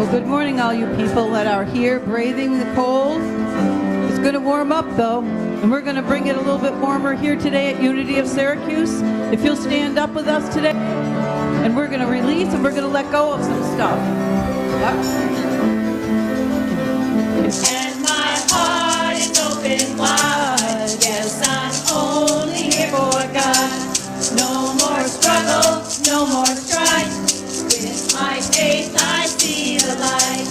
Well, good morning, all you people that are here braving the cold. It's going to warm up, though, and we're going to bring it a little bit warmer here today at Unity of Syracuse. If you'll stand up with us today, and we're going to release and we're going to let go of some stuff. And my heart is open wide. Yes, I'm only here for God. No more struggle, no more strife. With my faith I see the light.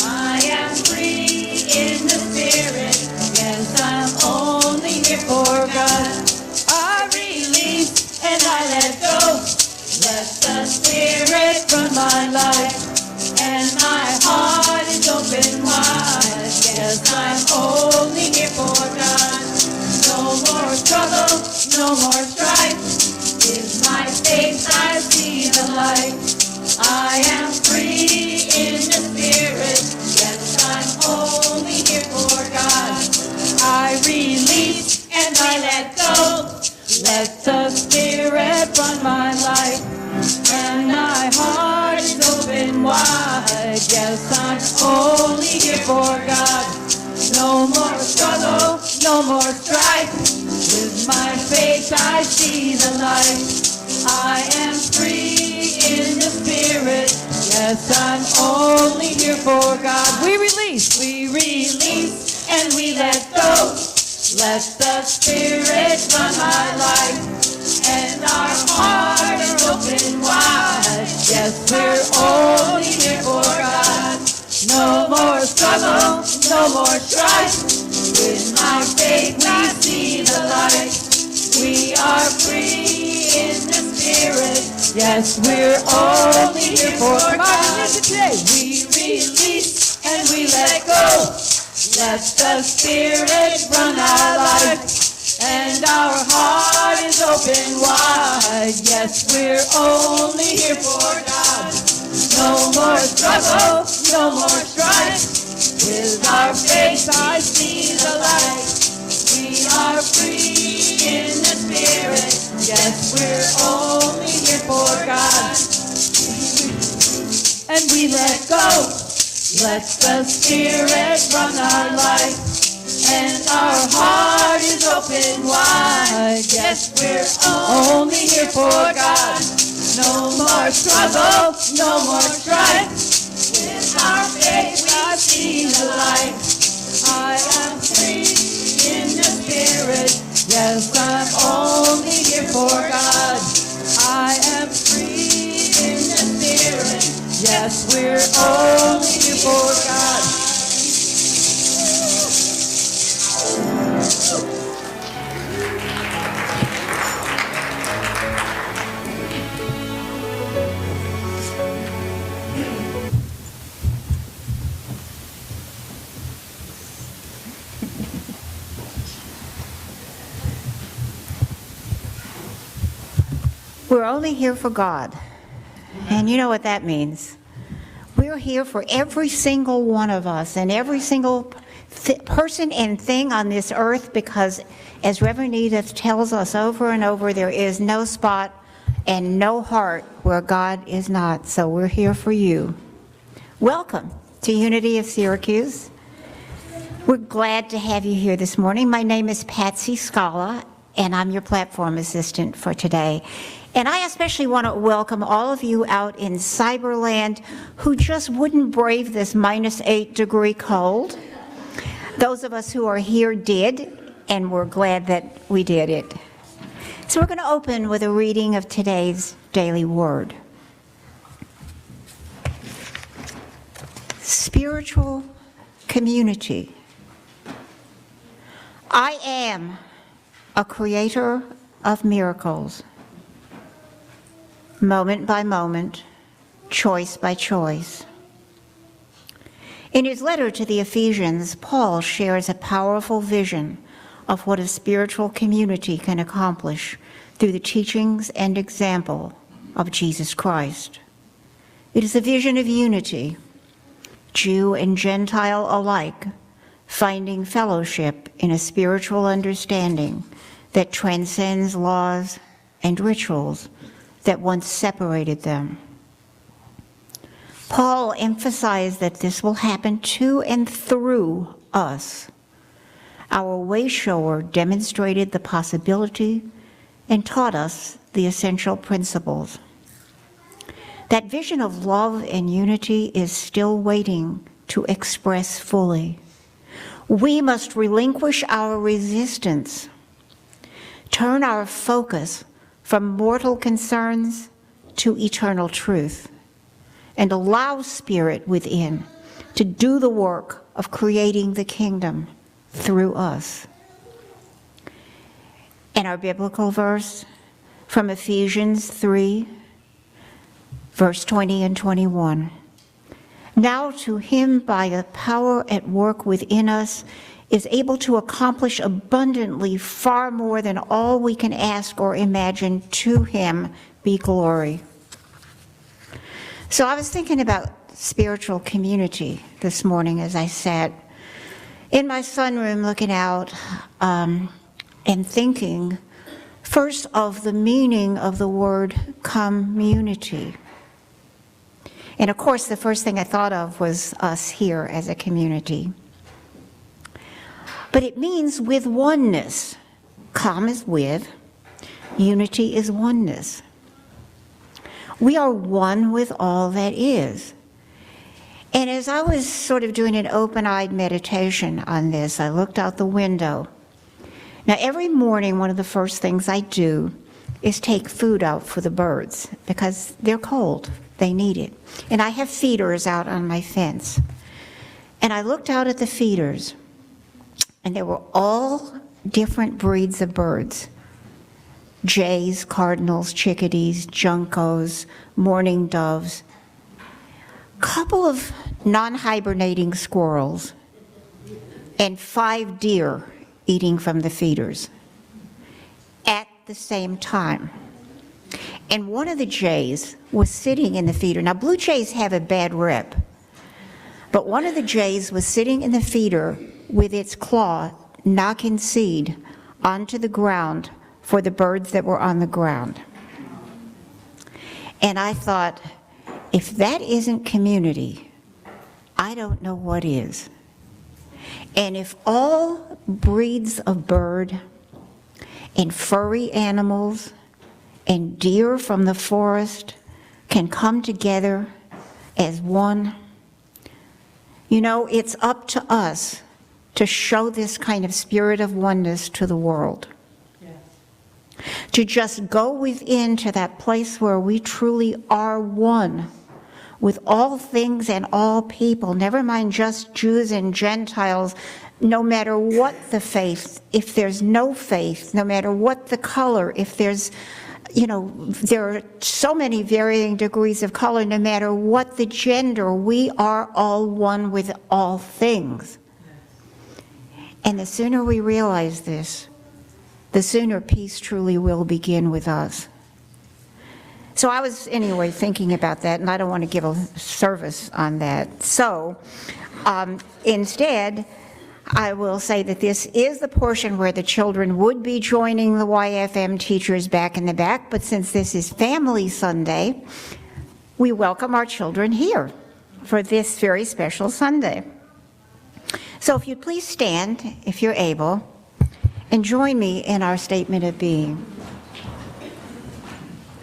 I am free in the spirit. Yes, I'm only here for God. I release and I let go. Let the spirit run my life. And my heart is open wide. Yes, I'm only here for God. No more struggle, no more strife. With my faith I see the light. I am free in the spirit. Yes, I'm only here for God. I release and I let go. Let the spirit run my life. And my heart is open wide. Yes, I'm only here for God. No more struggle, no more strife. With my faith I see the light. I am free in the spirit. Yes, I'm only here for God. We release and we let go. Let the spirit run my life. And our heart is open wide. Yes, we're only here for God. No more struggle, no more strife. With my faith we see the light. We are free in the spirit. Yes, we're only here for God. We release and we let go. Let the spirit run our life. And our heart is open wide. Yes, we're only here for God. No more struggle, no more strife. With our faith I see the light. We are free in the spirit. Yes, we're only here for God. And we let go. Let the spirit run our life. And our heart is open wide. Yes, we're only here for God. No more struggle, no more strife. With our faith we see the light. I am free in the spirit. Yes, I'm only here for God. I am free in the spirit. Yes, we're only here for God. We're only here for God. And you know what that means. We're here for every single one of us and every single person and thing on this earth, because as Reverend Edith tells us over and over, there is no spot and no heart where God is not. So we're here for you. Welcome to Unity of Syracuse. We're glad to have you here this morning. My name is Patsy Scala, and I'm your platform assistant for today. And I especially want to welcome all of you out in Cyberland who just wouldn't brave this -8-degree cold. Those of us who are here did, and we're glad that we did it. So we're going to open with a reading of today's daily word. Spiritual community. I am a creator of miracles. Moment by moment, choice by choice. In his letter to the Ephesians, Paul shares a powerful vision of what a spiritual community can accomplish through the teachings and example of Jesus Christ. It is a vision of unity, Jew and Gentile alike, finding fellowship in a spiritual understanding that transcends laws and rituals that once separated them. Paul emphasized that this will happen to and through us. Our way shower demonstrated the possibility and taught us the essential principles. That vision of love and unity is still waiting to express fully. We must relinquish our resistance, turn our focus from mortal concerns to eternal truth, and allow Spirit within to do the work of creating the kingdom through us. And our biblical verse from Ephesians 3, verse 20 and 21. Now to him by the power at work within us is able to accomplish abundantly far more than all we can ask or imagine. To him be glory. So I was thinking about spiritual community this morning as I sat in my sunroom looking out and thinking first of the meaning of the word community. And of course, the first thing I thought of was us here as a community. But it means with oneness. Com is with, unity is oneness. We are one with all that is. And as I was sort of doing an open-eyed meditation on this, I looked out the window. Now, every morning, one of the first things I do is take food out for the birds because they're cold. They need it. And I have feeders out on my fence. And I looked out at the feeders, and they were all different breeds of birds. Jays, cardinals, chickadees, juncos, mourning doves. Couple of non-hibernating squirrels, and 5 deer eating from the feeders at the same time. And one of the jays was sitting in the feeder. Now, blue jays have a bad rep, but one of the jays was sitting in the feeder with its claw knocking seed onto the ground for the birds that were on the ground. And I thought, if that isn't community, I don't know what is. And if all breeds of bird and furry animals and deer from the forest can come together as one, you know, it's up to us to show this kind of spirit of oneness to the world. To just go within to that place where we truly are one with all things and all people, never mind just Jews and Gentiles, no matter what the faith, if there's no faith, no matter what the color, if there's, you know, there are so many varying degrees of color, no matter what the gender, we are all one with all things. And the sooner we realize this, the sooner peace truly will begin with us. So I was, anyway, thinking about that, and I don't want to give a service on that. So instead, I will say that this is the portion where the children would be joining the YFM teachers back in the back, but since this is Family Sunday, we welcome our children here for this very special Sunday. So if you'd please stand, if you're able, and join me in our statement of being.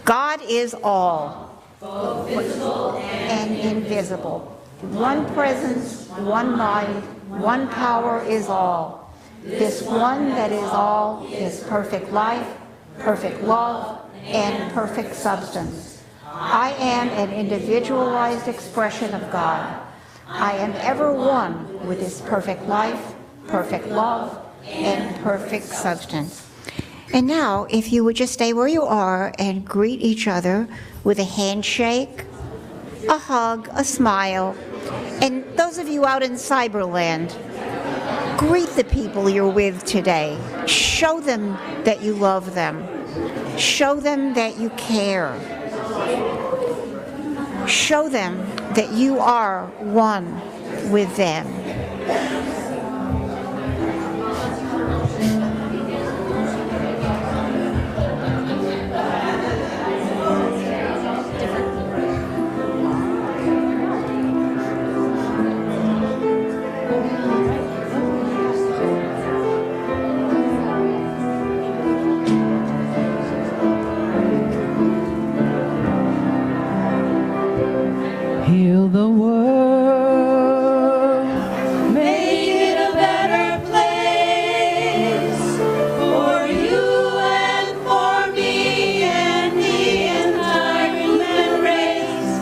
God is all, both visible and invisible. One presence, one mind, one power is all. This one that is all is perfect life, perfect love, and perfect substance. I am an individualized expression of God. I am ever one with this perfect life, perfect love, and perfect substance. And now, if you would just stay where you are and greet each other with a handshake, a hug, a smile, and those of you out in Cyberland, greet the people you're with today. Show them that you love them. Show them that you care. Show them that you are one with them. Heal the world. Make it a better place for you and for me and the entire human race.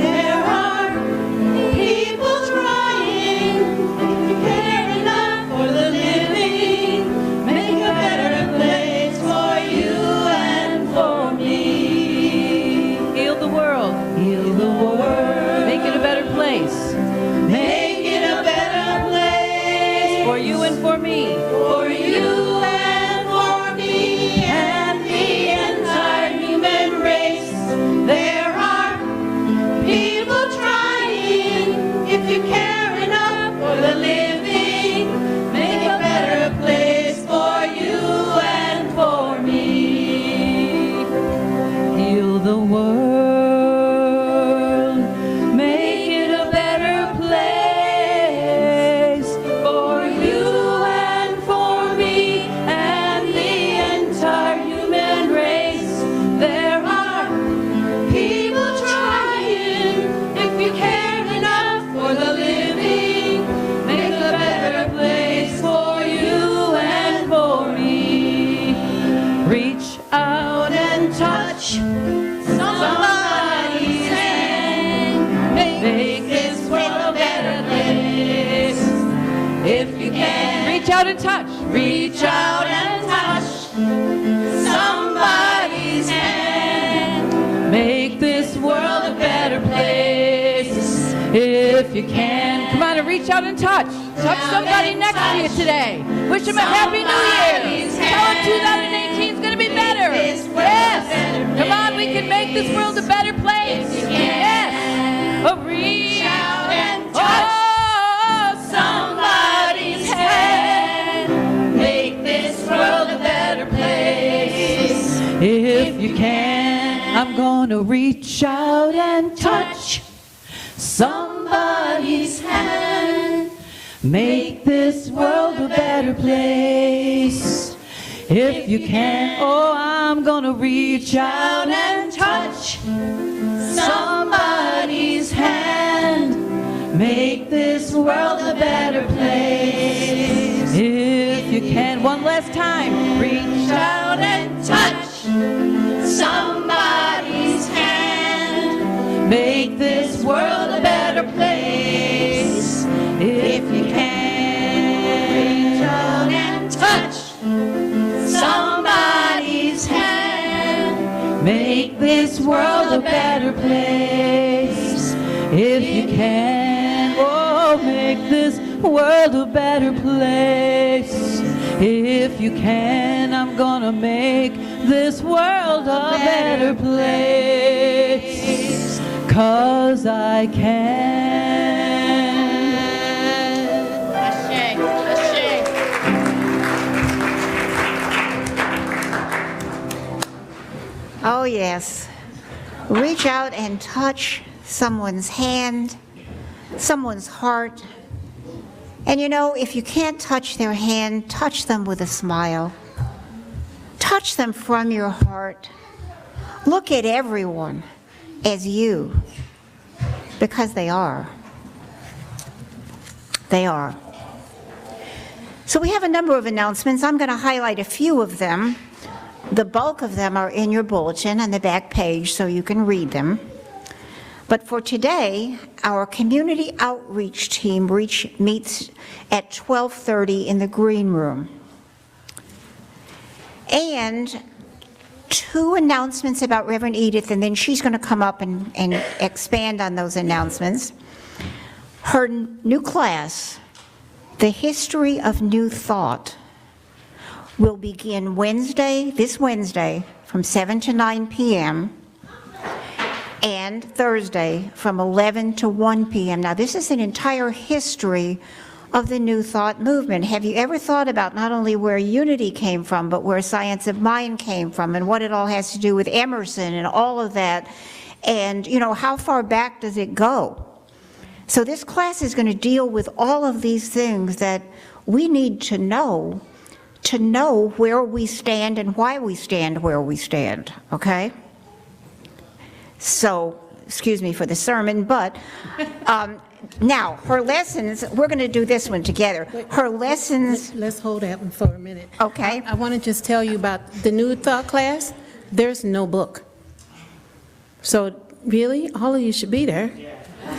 There are people trying, care enough for the living. Make a better place for you and for me. Heal the world. Heal the world. Make it a better place Make it a better place for you and for me. for you and for me and the entire human race. There are people trying, if you care enough for the living, make a better place for you and for me. Heal the world. Make it a better place for you and for me and the entire human race. There are people trying, if you care enough for the living, make a better place for you and for me. Reach out and touch Somebody's hand, make this world a better place. If you can, reach out and touch. reach out and touch somebody's hand. Make this world a better place. If you can, come on and reach out and touch. Touch somebody next to you today. Wish them a happy new year. Tell them 2018 is going to be better. Yes. Come on, we can make this world a better place. Yes. Oh, reach out and touch somebody's hand. Make this world a better place. If you can, I'm gonna reach out and touch somebody's hand. Make this world a better place. If you can, oh, I'm gonna reach out and touch somebody's hand. Make this world a better place. If you can, one last time, reach out and touch Somebody's hand. make this world a better place. If you can, Reach out and touch somebody's hand. make this world a better place. If you can, oh, make this world a better place. If you can, I'm gonna make this world a better place. 'Cause I can. Ashe, ashe. Oh, yes. Reach out and touch someone's hand, someone's heart. And you know, if you can't touch their hand, touch them with a smile. Touch them from your heart. Look at everyone as you, because they are. They are. So we have a number of announcements. I'm going to highlight a few of them. The bulk of them are in your bulletin on the back page, so you can read them. But for today, our community outreach team meets at 12:30 in the green room. And two announcements about Reverend Edith, and then she's going to come up and expand on those announcements. Her new class, The History of New Thought, will begin this Wednesday, from 7 to 9 p.m., and Thursday from 11 to 1 p.m. Now, this is an entire history of the New Thought movement. Have you ever thought about not only where unity came from, but where science of mind came from, and what it all has to do with Emerson and all of that? And, you know, how far back does it go? So this class is going to deal with all of these things that we need to know where we stand and why we stand where we stand, okay? So excuse me for the sermon, but now, her lessons, we're going to do this one together. Her lessons, Let's hold that one for a minute. Okay. I want to just tell you about the New Thought class. There's no book. So really, all of you should be there.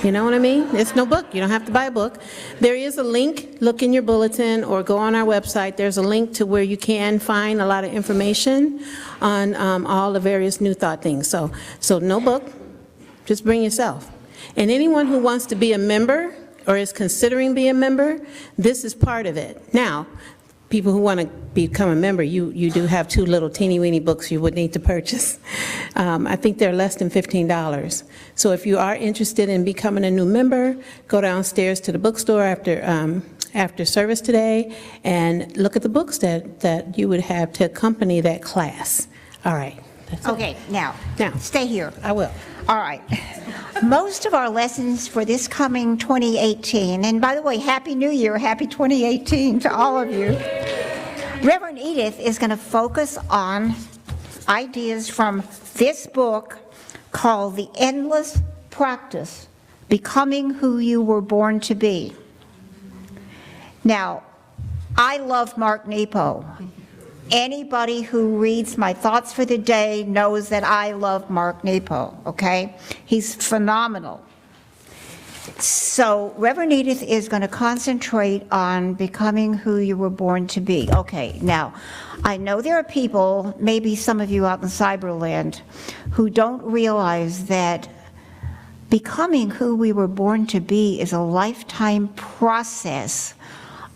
You know what I mean? It's no book. You don't have to buy a book. There is a link. Look in your bulletin or go on our website. There's a link to where you can find a lot of information on all the various New Thought things. So no book. Just bring yourself. And anyone who wants to be a member or is considering being a member, this is part of it. Now, people who want to become a member, you do have 2 little teeny-weeny books you would need to purchase. I think they're less than $15. So if you are interested in becoming a new member, go downstairs to the bookstore after service today and look at the books that you would have to accompany that class. All right. That's it. okay, now, Now. stay here. I will. All right. Most of our lessons for this coming 2018, and by the way, Happy New Year, Happy 2018 to all of you. Reverend Edith is going to focus on ideas from this book called The Endless Practice, Becoming Who You Were Born to Be. Now, I love Mark Nepo. Anybody who reads my thoughts for the day knows that I love Mark Nepo, okay? He's phenomenal. So Reverend Edith is going to concentrate on becoming who you were born to be. Okay, now, I know there are people, maybe some of you out in Cyberland, who don't realize that becoming who we were born to be is a lifetime process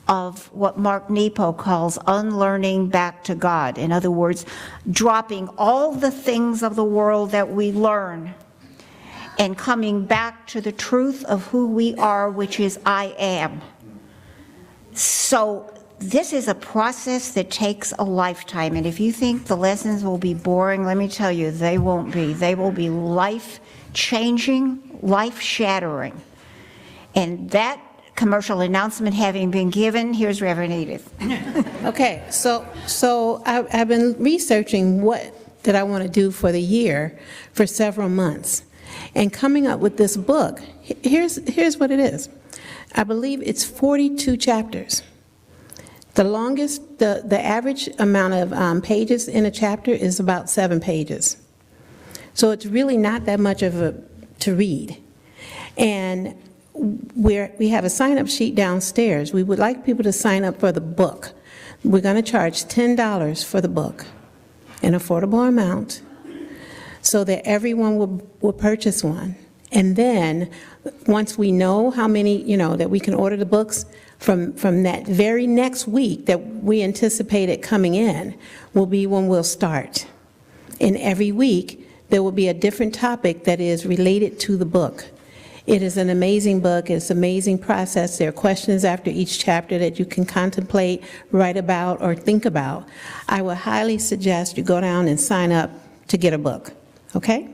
of what Mark Nepo calls unlearning back to God. In other words, dropping all the things of the world that we learn and coming back to the truth of who we are, which is I am. So this is a process that takes a lifetime, and if you think the lessons will be boring, let me tell you, they won't be. They will be life-changing, life-shattering. And that commercial announcement having been given, here's Reverend Edith. Okay, so I've been researching what did I want to do for the year for several months, and coming up with this book. Here's what it is. I believe it's 42 chapters. The longest, the average amount of pages in a chapter is about 7 pages. So it's really not that much to read. And we have a sign-up sheet downstairs. We would like people to sign up for the book. We're going to charge $10 for the book, an affordable amount, so that everyone will purchase one. And then, once we know how many, that we can order the books, from that very next week that we anticipate it coming in, will be when we'll start. And every week, there will be a different topic that is related to the book. It is an amazing book. It's an amazing process. There are questions after each chapter that you can contemplate, write about, or think about. I would highly suggest you go down and sign up to get a book, okay?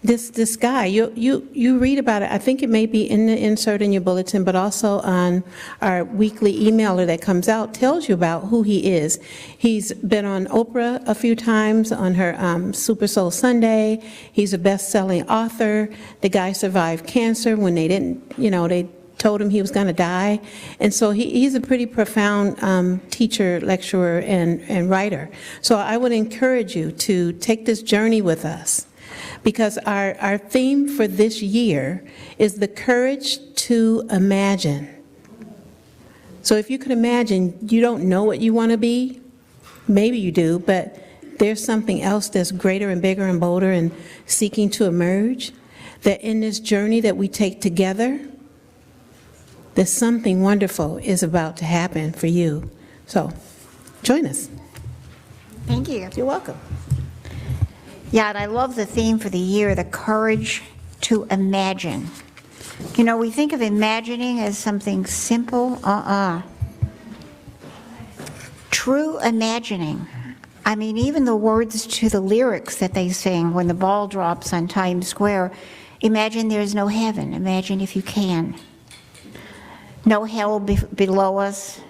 This guy, you read about it. I think it may be in the insert in your bulletin, but also on our weekly emailer that comes out, tells you about who he is. He's been on Oprah a few times, on her Super Soul Sunday. He's a best-selling author. The guy survived cancer when they didn't, they told him he was going to die. And so he's a pretty profound teacher, lecturer, and writer. So I would encourage you to take this journey with us, because our theme for this year is the courage to imagine. So if you could imagine, you don't know what you want to be, maybe you do, but there's something else that's greater and bigger and bolder and seeking to emerge, that in this journey that we take together, that something wonderful is about to happen for you. So join us. Thank you. You're welcome. Yeah, and I love the theme for the year, the courage to imagine. We think of imagining as something simple. True imagining. I mean, even the words to the lyrics that they sing when the ball drops on Times Square, imagine there's no heaven. Imagine if you can. No hell below us.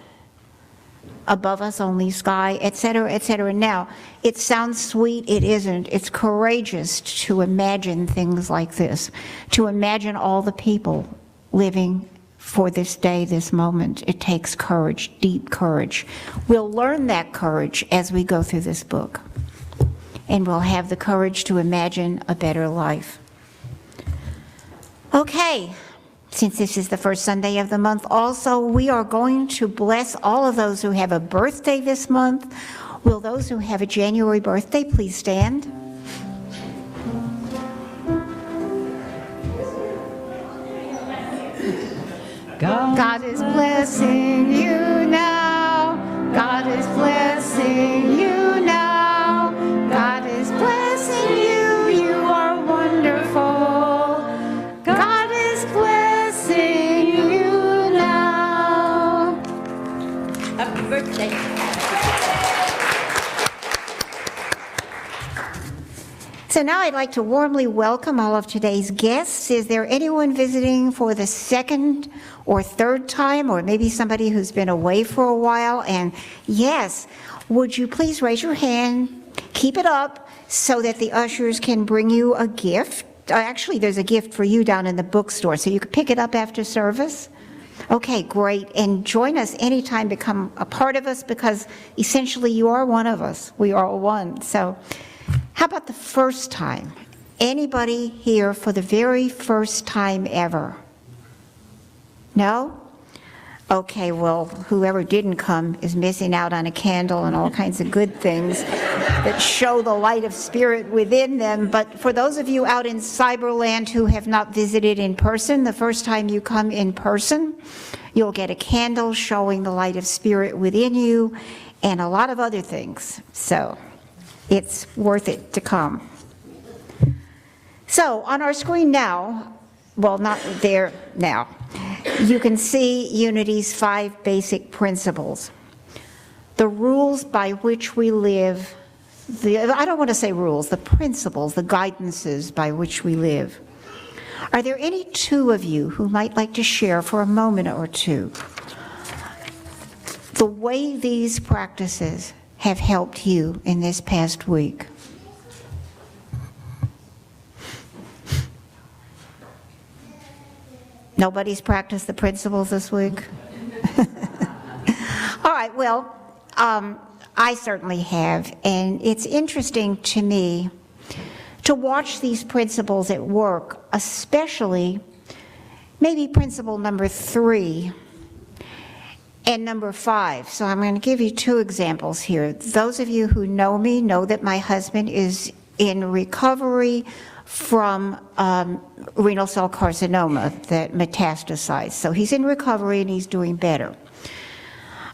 above us only sky, etc., etc. Now, it sounds sweet, it isn't. It's courageous to imagine things like this, to imagine all the people living for this day, this moment. It takes courage, deep courage. We'll learn that courage as we go through this book, and we'll have the courage to imagine a better life. Okay. Since this is the first Sunday of the month, also, we are going to bless all of those who have a birthday this month. Will those who have a January birthday please stand? God is blessing you now. God is blessing you now. God is blessing you. You are wonderful. God is blessing you now. Happy birthday. So now I'd like to warmly welcome all of today's guests. Is there anyone visiting for the second or third time, or maybe somebody who's been away for a while? And yes, would you please raise your hand, keep it up, so that the ushers can bring you a gift. Actually, there's a gift for you down in the bookstore, so you can pick it up after service. Okay, great. And join us anytime, become a part of us, because essentially you are one of us. We are all one. So how about the first time? Anybody here for the very first time ever? No? Okay, well, whoever didn't come is missing out on a candle and all kinds of good things that show the light of spirit within them. But for those of you out in Cyberland who have not visited in person, the first time you come in person, you'll get a candle showing the light of spirit within you and a lot of other things. So it's worth it to come. So on our screen now, well, not there now, you can see Unity's 5 basic principles. The rules by which we live, I don't want to say rules, the principles, the guidances by which we live. Are there any 2 of you who might like to share for a moment or two the way these practices have helped you in this past week? Nobody's practiced the principles this week? All right, well, I certainly have, and it's interesting to me to watch these principles at work, especially maybe principle number 3 and number 5. So I'm going to give you 2 examples here. Those of you who know me know that my husband is in recovery from renal cell carcinoma that metastasized. So he's in recovery and he's doing better.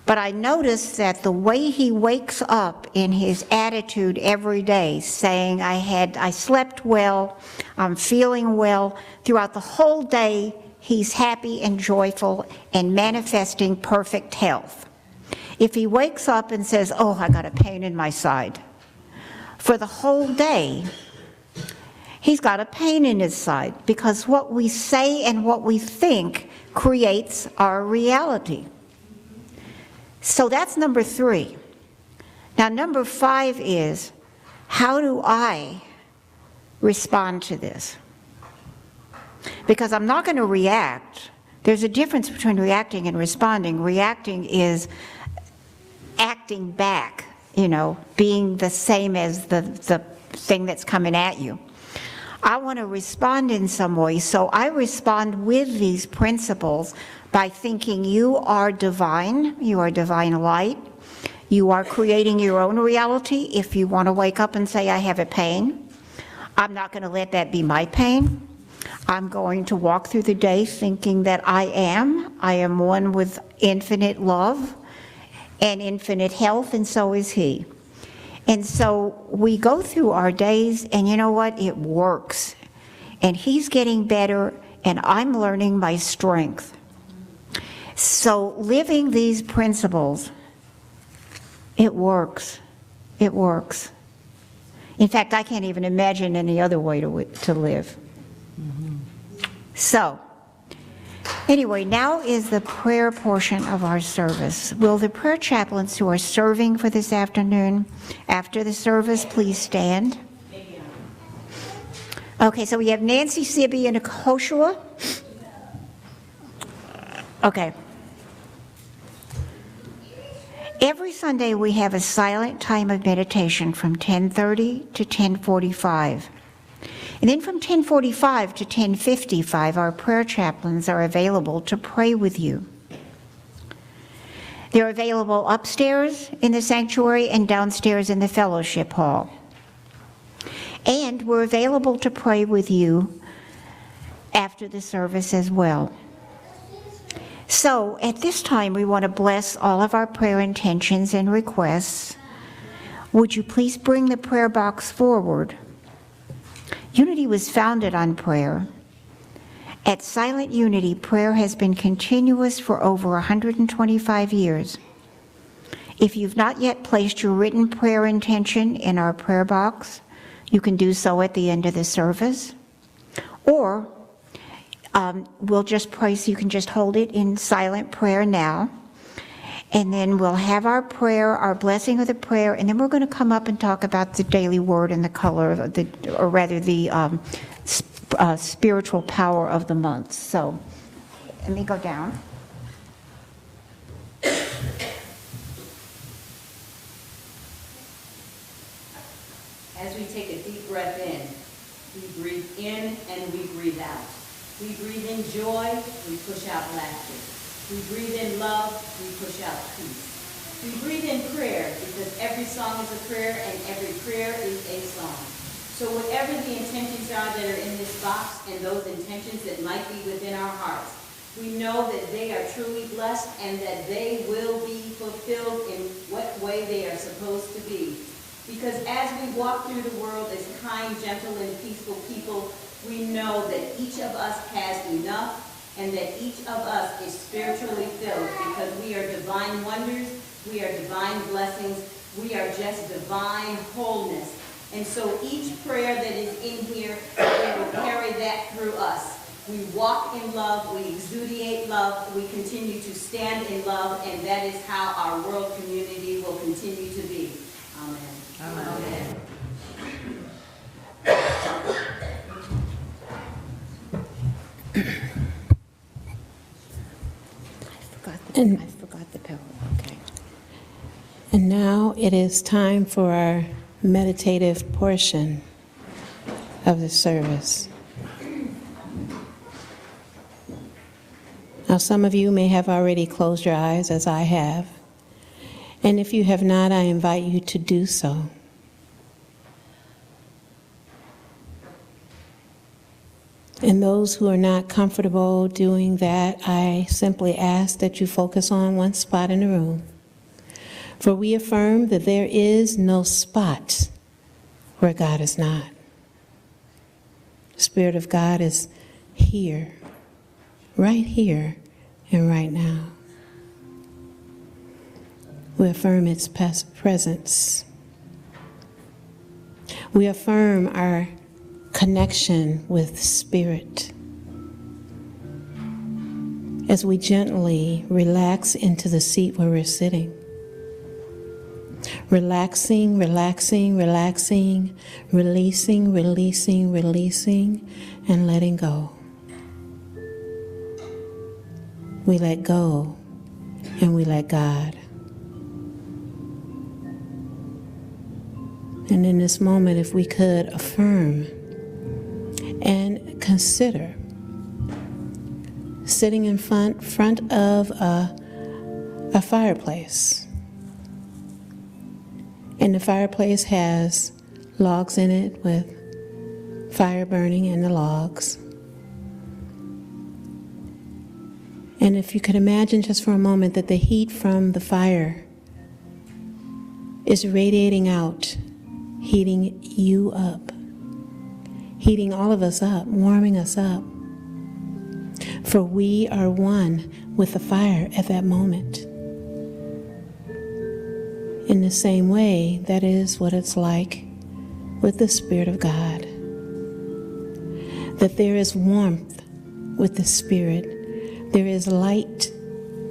But I noticed that the way he wakes up in his attitude every day, saying, I slept well, I'm feeling well, throughout the whole day, he's happy and joyful and manifesting perfect health. If he wakes up and says, oh, I got a pain in my side, for the whole day, he's got a pain in his side, because what we say and what we think creates our reality. So that's number 3. Now, number 5 is, how do I respond to this? Because I'm not going to react. There's a difference between reacting and responding. Reacting is acting back, being the same as the thing that's coming at you. I want to respond in some way, so I respond with these principles by thinking you are divine light, you are creating your own reality. If you want to wake up and say, I have a pain, I'm not going to let that be my pain. I'm going to walk through the day thinking that I am one with infinite love and infinite health, and so is he. And so we go through our days, and you know what? It works. And he's getting better, and I'm learning my strength. So living these principles, it works. It works. In fact, I can't even imagine any other way to live. So, Anyway, now is the prayer portion of our service. Will the prayer chaplains who are serving for this afternoon, after the service, please stand? Okay, so we have Nancy Sibby and Hoshua. Okay. Every Sunday we have a silent time of meditation from 10:30 to 10:45. And then from 10:45 to 10:55, our prayer chaplains are available to pray with you. They're available upstairs in the sanctuary and downstairs in the fellowship hall. And we're available to pray with you after the service as well. So at this time, we want to bless all of our prayer intentions and requests. Would you please bring the prayer box forward? Unity was founded on prayer. At Silent Unity, prayer has been continuous for over 125 years. If you've not yet placed your written prayer intention in our prayer box, you can do so at the end of the service. Or we'll just pray, so you can just hold it in silent prayer now. And then we'll have our prayer, our blessing of the prayer, and then we're going to come up and talk about the daily word and the color of the, or rather the spiritual power of the month. So let me go down. As we take a deep breath in, we breathe in and we breathe out. We breathe in joy, we push out laughter. We breathe in love, we push out peace. We breathe in prayer because every song is a prayer and every prayer is a song. So whatever the intentions are that are in this box and those intentions that might be within our hearts, we know that they are truly blessed and that they will be fulfilled in what way they are supposed to be. Because as we walk through the world as kind, gentle, and peaceful people, we know that each of us has enough and that each of us is spiritually filled because we are divine wonders, we are divine blessings, we are just divine wholeness. And so each prayer that is in here, we will carry that through us. We walk in love, we exudiate love, we continue to stand in love, and that is how our world community will continue to be. Amen. Amen. I forgot the pillow. Okay. And now it is time for our meditative portion of the service. Now, some of you may have already closed your eyes, as I have. And if you have not, I invite you to do so. And those who are not comfortable doing that, I simply ask that you focus on one spot in the room. For we affirm that there is no spot where God is not. The Spirit of God is here, right here and right now. We affirm its presence. We affirm our connection with Spirit as we gently relax into the seat where we're sitting. Relaxing, relaxing, relaxing, releasing, releasing, releasing, and letting go. We let go and we let God. And in this moment, if we could affirm and consider sitting in front of a fireplace. And the fireplace has logs in it with fire burning in the logs. And if you could imagine just for a moment that the heat from the fire is radiating out, heating you up, heating all of us up, warming us up. For we are one with the fire at that moment. In the same way, that is what it's like with the Spirit of God. That there is warmth with the Spirit There is light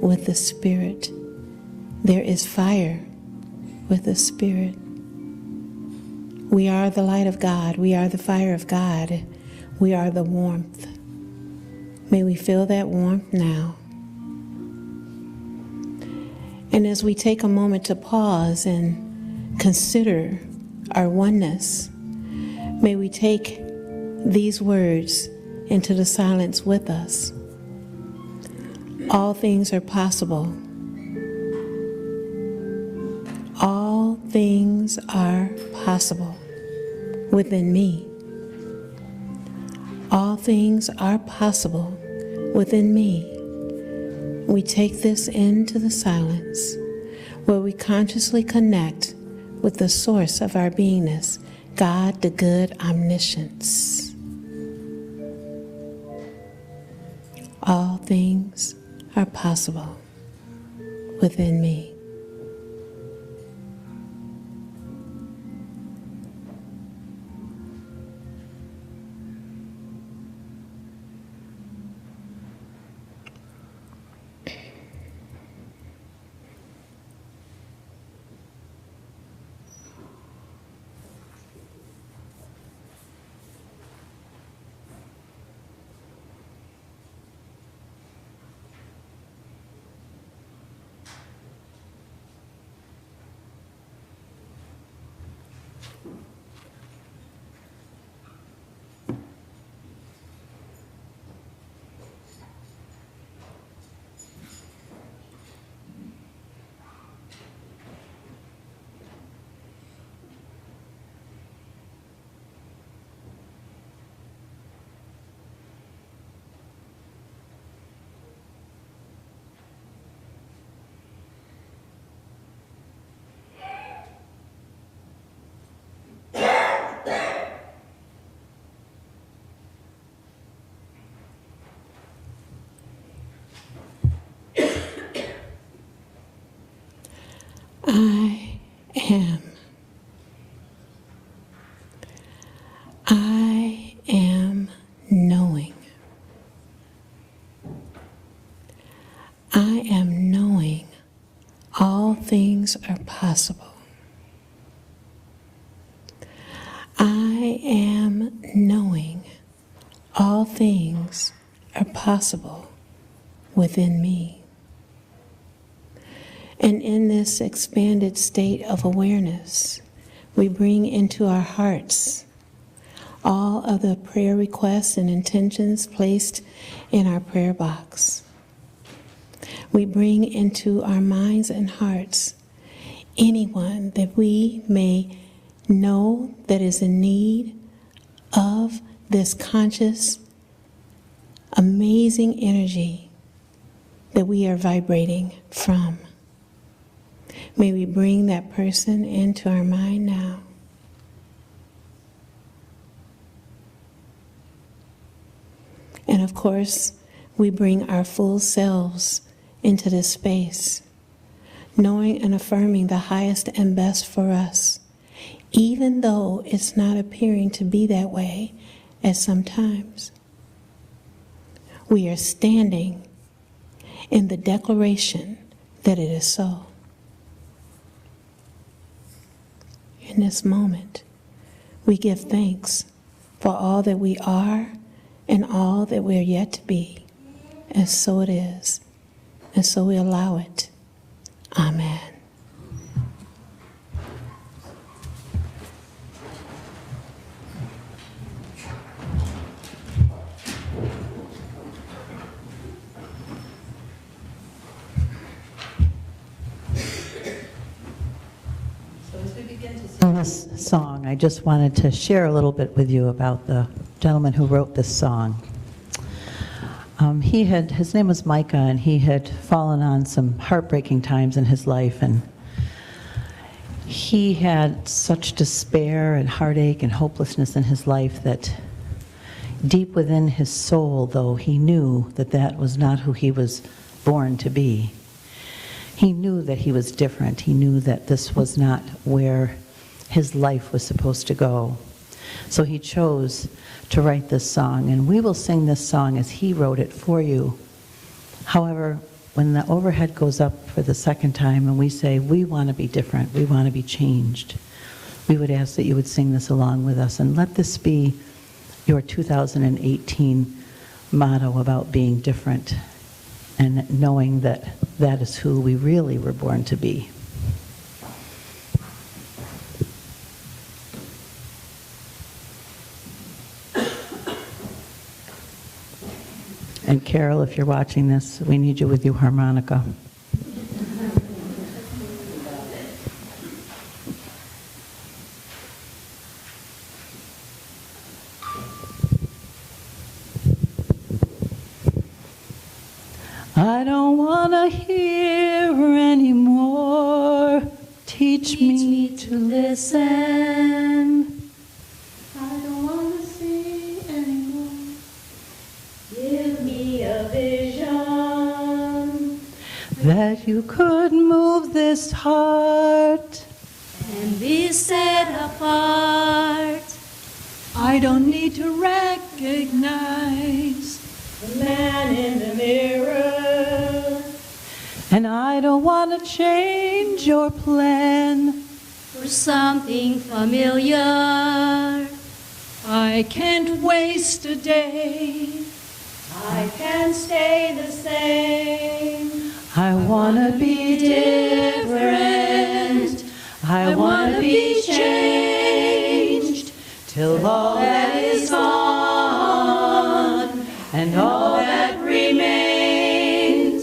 with the Spirit. There is fire with the Spirit. We are the light of God. We are the fire of God. We are the warmth. May we feel that warmth now. And as we take a moment to pause and consider our oneness, may we take these words into the silence with us. All things are possible. All things are possible within me. All things are possible within me. We take this into the silence where we consciously connect with the source of our beingness, God, the good omniscience. All things are possible within me. I am. I am knowing. I am knowing all things are possible. I am knowing all things are possible within me. And in this expanded state of awareness, we bring into our hearts all of the prayer requests and intentions placed in our prayer box. We bring into our minds and hearts anyone that we may know that is in need of this conscious, amazing energy that we are vibrating from. May we bring that person into our mind now. And of course, we bring our full selves into this space, knowing and affirming the highest and best for us, even though it's not appearing to be that way at some times. We are standing in the declaration that it is so. In this moment, we give thanks for all that we are and all that we are yet to be. And so it is. And so we allow it. Amen. In this song, I just wanted to share a little bit with you about the gentleman who wrote this song. His name was Micah, and he had fallen on some heartbreaking times in his life, and he had such despair and heartache and hopelessness in his life that deep within his soul, though, he knew that that was not who he was born to be. He knew that he was different. He knew that this was not where his life was supposed to go. So he chose to write this song, and we will sing this song as he wrote it for you However, when the overhead goes up for the second time and we say, we want to be different, we want to be changed, we would ask that you would sing this along with us, and let this be your 2018 motto about being different and knowing that that is who we really were born to be. And Carol, if you're watching this, we need you with your harmonica. I don't want to hear anymore. Teach me to listen. I don't want to see anymore. Give me a vision That you could move this heart. and be set apart. I don't need to recognize The man in the mirror And I don't want to change your plan. for something familiar. I can't waste a day. I can stay the same. I want to be different. I want to be changed till all that is gone and all that remains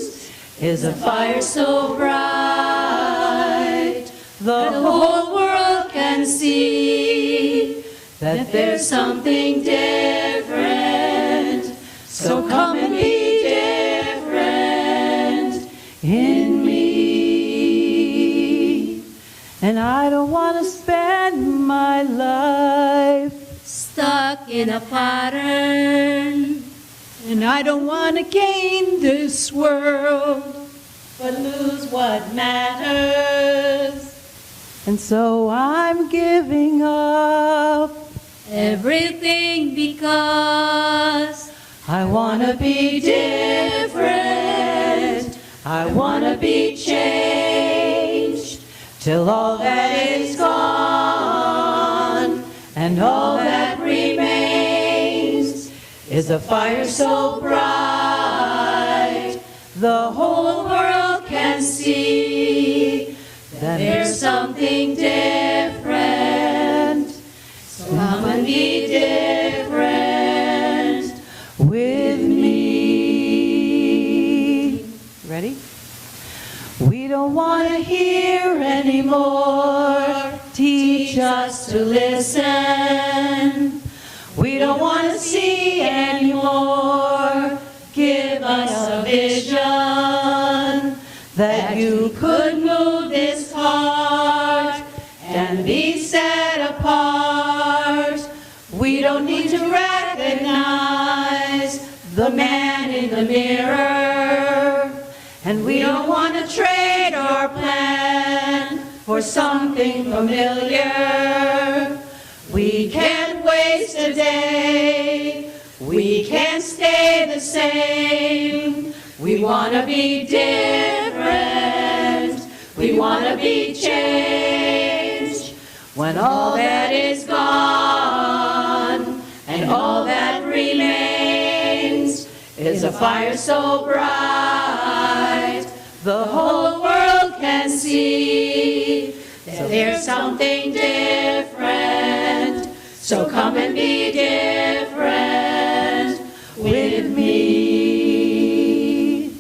is a fire so bright the whole world can see that there's something different. So come and be different in me. And I don't want to spend my life Stuck in a pattern, And I don't want to gain this world, but lose what matters. and so I'm giving up. Everything because I want to be different. I want to be changed till all that is gone and all that remains is a fire so bright the whole world can see that there's something different. So come and be different with me. Ready? We don't want to hear anymore. Teach us to listen. We don't want to see anymore. Give us a vision that you could move this heart and be set apart. We don't need to recognize the man in the mirror, and we don't want to trade our plan for something familiar. We can't waste a day. We can't stay the same. We want to be different. We want to be changed when all that is gone and all that remains is a fire so bright the whole world can see that there's something different. So come and be different with me.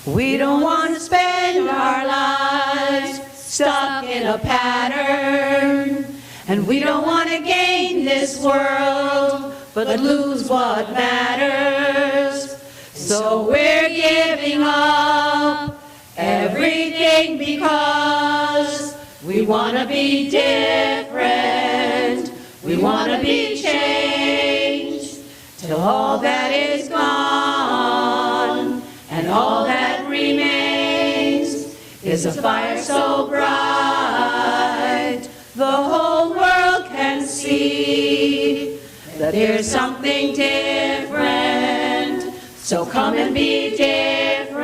We don't want to spend our lives stuck in a pattern, and we don't want to gain this world but lose what matters. So we're giving up everything because we want to be different. We want to be changed till all that is gone and all that remains is a fire so bright the whole world can see that there's something different. So come and be different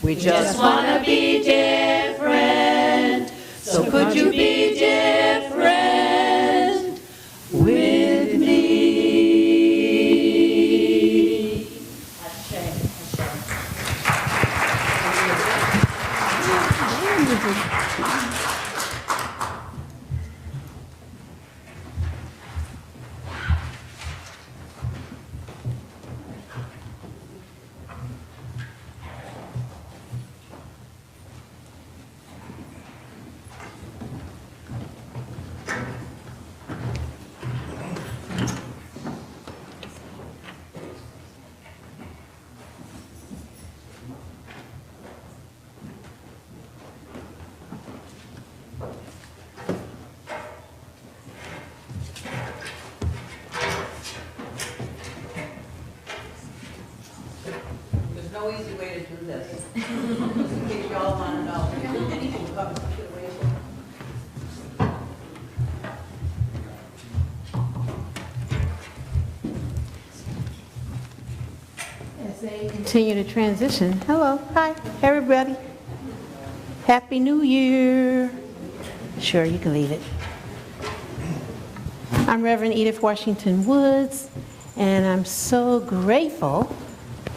We Just wanna be different. So could you be different with me? There's no easy way to do this. In case you all want to know. As they continue to transition, hello, hi, everybody. Happy New Year. Sure, you can leave it. I'm Reverend Edith Washington Woods, and I'm so grateful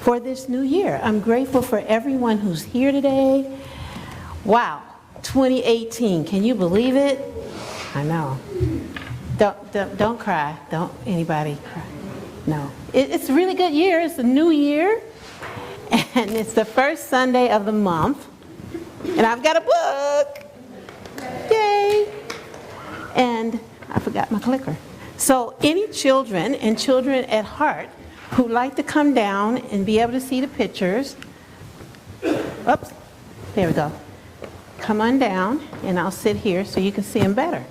for this new year. I'm grateful for everyone who's here today. Wow, 2018, can you believe it? I know. Don't cry, don't anybody cry. No, it's a really good year. It's a new year, and it's the first Sunday of the month, and I've got a book. Yay! And I forgot my clicker. So any children and children at heart who like to come down and be able to see the pictures, oops, there we go. Come on down, and I'll sit here so you can see them better.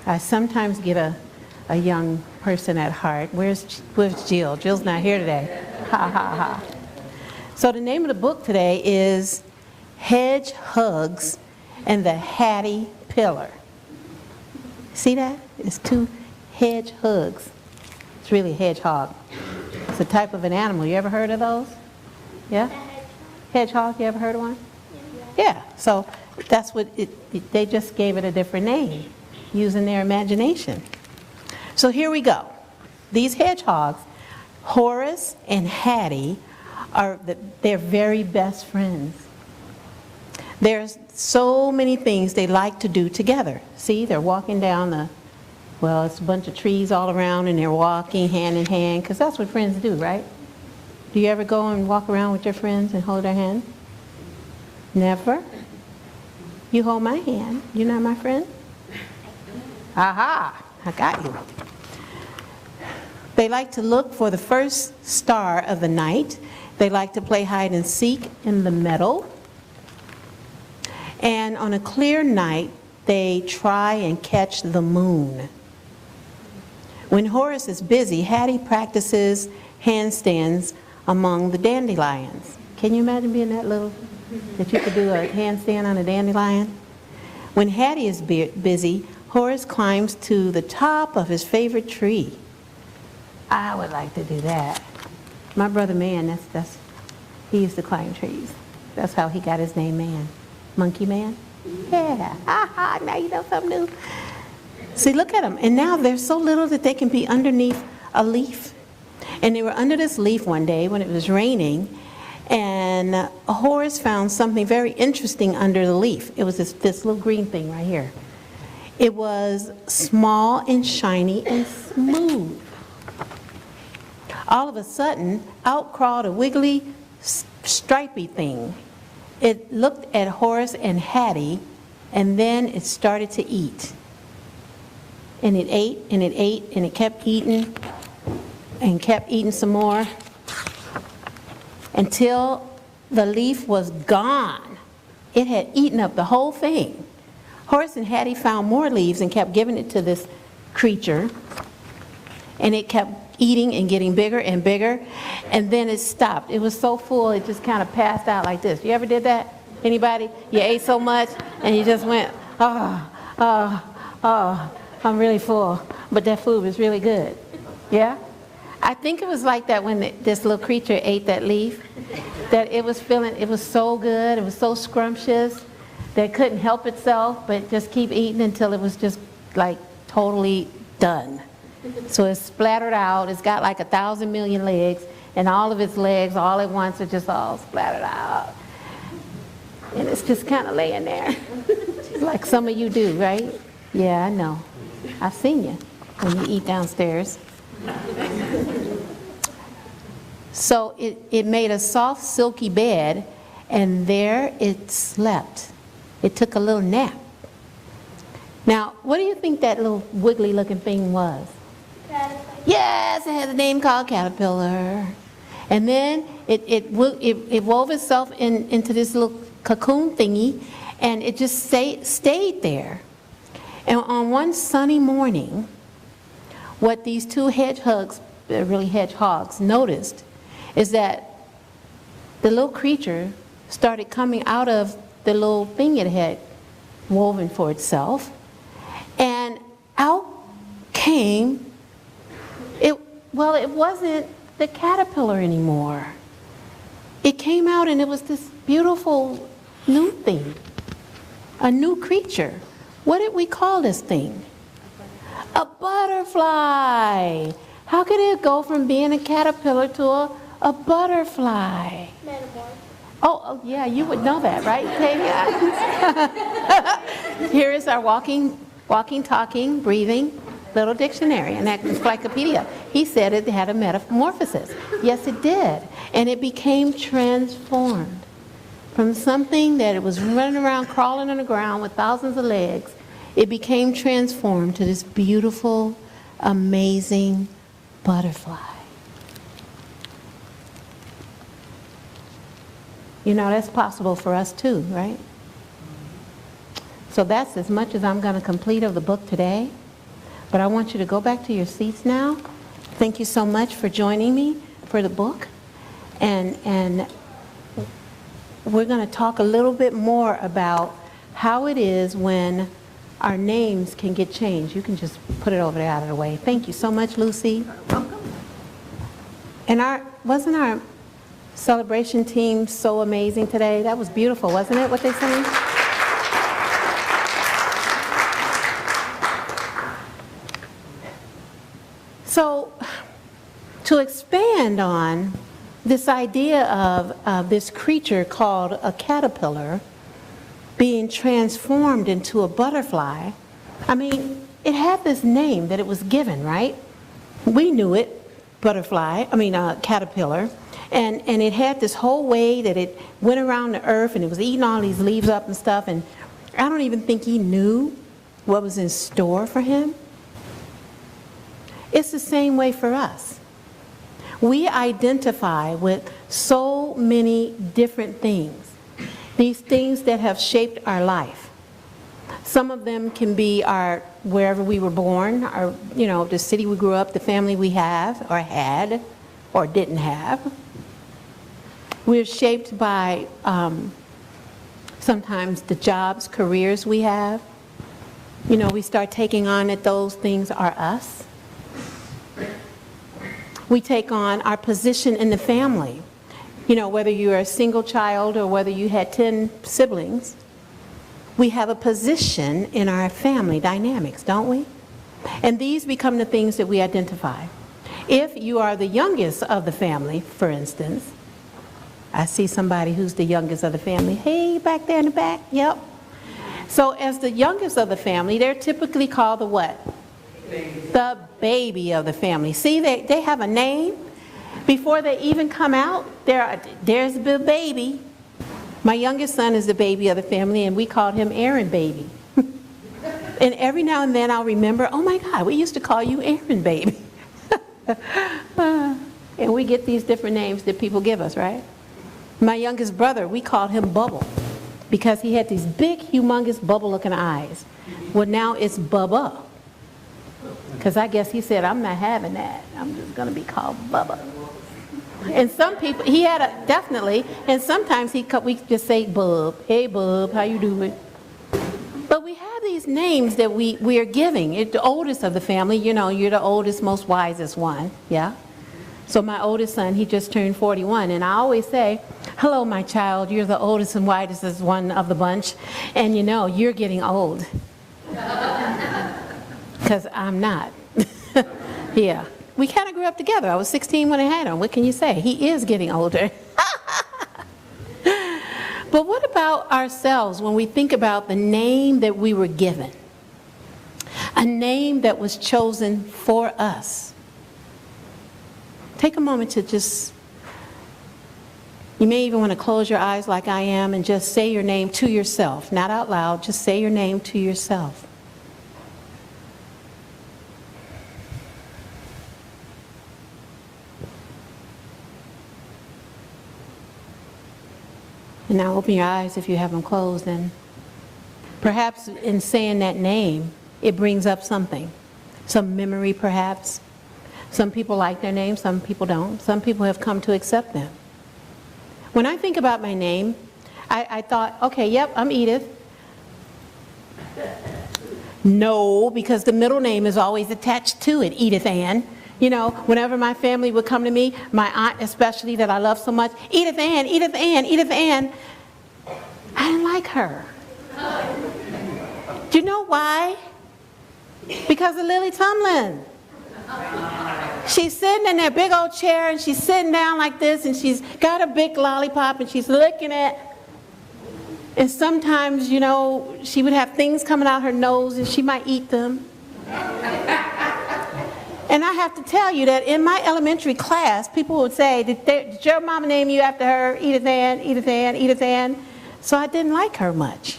I sometimes get a young person at heart. Where's Jill? Jill's not here today. Ha, ha, ha. So the name of the book today is Hedge Hugs and the Hattie Pillar. See that? It's two hedge hugs. It's really a hedgehog. It's a type of an animal. You ever heard of those? Yeah? Hedgehog, you ever heard of one? Yeah. So that's what they just gave it a different name, using their imagination. So here we go. These hedgehogs, Horace and Hattie, they're very best friends. There's so many things they like to do together. See, they're walking down it's a bunch of trees all around, and they're walking hand in hand, because that's what friends do, right? Do you ever go and walk around with your friends and hold their hand? Never? You hold my hand. You're not my friend? Aha, I got you. They like to look for the first star of the night. They like to play hide and seek in the meadow. And on a clear night, they try and catch the moon. When Horace is busy, Hattie practices handstands among the dandelions. Can you imagine being that little, that you could do a handstand on a dandelion? When Hattie is busy, Horace climbs to the top of his favorite tree. I would like to do that. My brother Man, he used to climb trees. That's how he got his name, Man. Monkey Man? Yeah. Aha, now you know something new. See, look at them. And now they're so little that they can be underneath a leaf. And they were under this leaf one day when it was raining, and Horace found something very interesting under the leaf. It was this little green thing right here. It was small and shiny and smooth. All of a sudden, out crawled a wiggly, stripy thing. It looked at Horace and Hattie, and then it started to eat. And it ate, and it ate, and it kept eating, and kept eating some more, until the leaf was gone. It had eaten up the whole thing. Horace and Hattie found more leaves and kept giving it to this creature, and it kept eating and getting bigger and bigger, and then it stopped. It was so full, it just kind of passed out like this. You ever did that? Anybody? You ate so much, and you just went, I'm really full, but that food was really good. Yeah? I think it was like that when this little creature ate that leaf, that it was so good, it was so scrumptious, that it couldn't help itself, but just keep eating until it was just like totally done. So it's splattered out, it's got like 1,000 million legs, and all of its legs all at once are just all splattered out. And it's just kind of laying there, like some of you do, right? Yeah, I know. I've seen you when you eat downstairs. So it made a soft, silky bed, and there it slept. It took a little nap. Now, what do you think that little wiggly-looking thing was? Caterpillar. Yes, it has a name called caterpillar. And then it wove itself into this little cocoon thingy, and it just stayed there. And on one sunny morning, what these two hedgehogs, really hedgehogs, noticed is that the little creature started coming out of the little thing it had woven for itself, and out came, it wasn't the caterpillar anymore. It came out and it was this beautiful new thing, a new creature. What did we call this thing? A butterfly. How could it go from being a caterpillar to a butterfly? Metamorph. Oh, yeah, you would know that, right, Tavia? Here is our walking, talking, breathing little dictionary, an encyclopedia. He said it had a metamorphosis. Yes, it did. And it became transformed from something that it was running around, crawling on the ground with thousands of legs. It became transformed to this beautiful, amazing butterfly. You know, that's possible for us too, right? So that's as much as I'm going to complete of the book today. But I want you to go back to your seats now. Thank you so much for joining me for the book. And we're going to talk a little bit more about how it is when our names can get changed. You can just put it over there out of the way. Thank you so much, Lucy. And wasn't our celebration team so amazing today? That was beautiful, wasn't it, what they sang? So, to expand on this idea of this creature called a caterpillar being transformed into a butterfly, I mean, it had this name that it was given, right? We knew it, caterpillar. And it had this whole way that it went around the earth and it was eating all these leaves up and stuff. And I don't even think he knew what was in store for him. It's the same way for us. We identify with so many different things. These things that have shaped our life. Some of them can be wherever we were born, the city we grew up, the family we have or had or didn't have. We're shaped by sometimes the jobs, careers we have. We start taking on that those things are us. We take on our position in the family. Whether you're a single child or whether you had 10 siblings, we have a position in our family dynamics, don't we? And these become the things that we identify. If you are the youngest of the family, for instance, I see somebody who's the youngest of the family. Hey, back there in the back. Yep. So as the youngest of the family, they're typically called the what? The baby of the family. See, they have a name. Before they even come out, there's the baby. My youngest son is the baby of the family, and we called him Aaron Baby. And every now and then I'll remember, oh my God, we used to call you Aaron Baby. And we get these different names that people give us, right? My youngest brother, we called him Bubble because he had these big, humongous bubble-looking eyes. Well, now it's Bubba. Because I guess he said, I'm not having that. I'm just going to be called Bubba. And some people, he had definitely, and sometimes we just say Bub. Hey, Bub, how you doing? But we have these names that we are giving. It's the oldest of the family, you're the oldest, most wisest one, yeah? So my oldest son, he just turned 41, and I always say, hello, my child, you're the oldest and wisest one of the bunch, and you know, you're getting old. Because I'm not. Yeah. We kind of grew up together. I was 16 when I had him. What can you say? He is getting older. But what about ourselves when we think about the name that we were given? A name that was chosen for us. Take a moment to just, you may even want to close your eyes like I am and just say your name to yourself. Not out loud, just say your name to yourself. And now open your eyes if you have them closed, and perhaps in saying that name, it brings up something. Some memory perhaps. Some people like their name, some people don't. Some people have come to accept them. When I think about my name, I thought, okay, yep, I'm Edith. No, because the middle name is always attached to it, Edith Ann. You know, whenever my family would come to me, my aunt especially that I love so much, Edith Ann, Edith Ann, Edith Ann. I didn't like her. Do you know why? Because of Lily Tomlin. She's sitting in that big old chair and she's sitting down like this and she's got a big lollipop and she's licking it. And sometimes, you know, she would have things coming out her nose and she might eat them. And I have to tell you that in my elementary class, people would say, did your mama name you after her? Edith Ann, Edith Ann, Edith Ann. So I didn't like her much.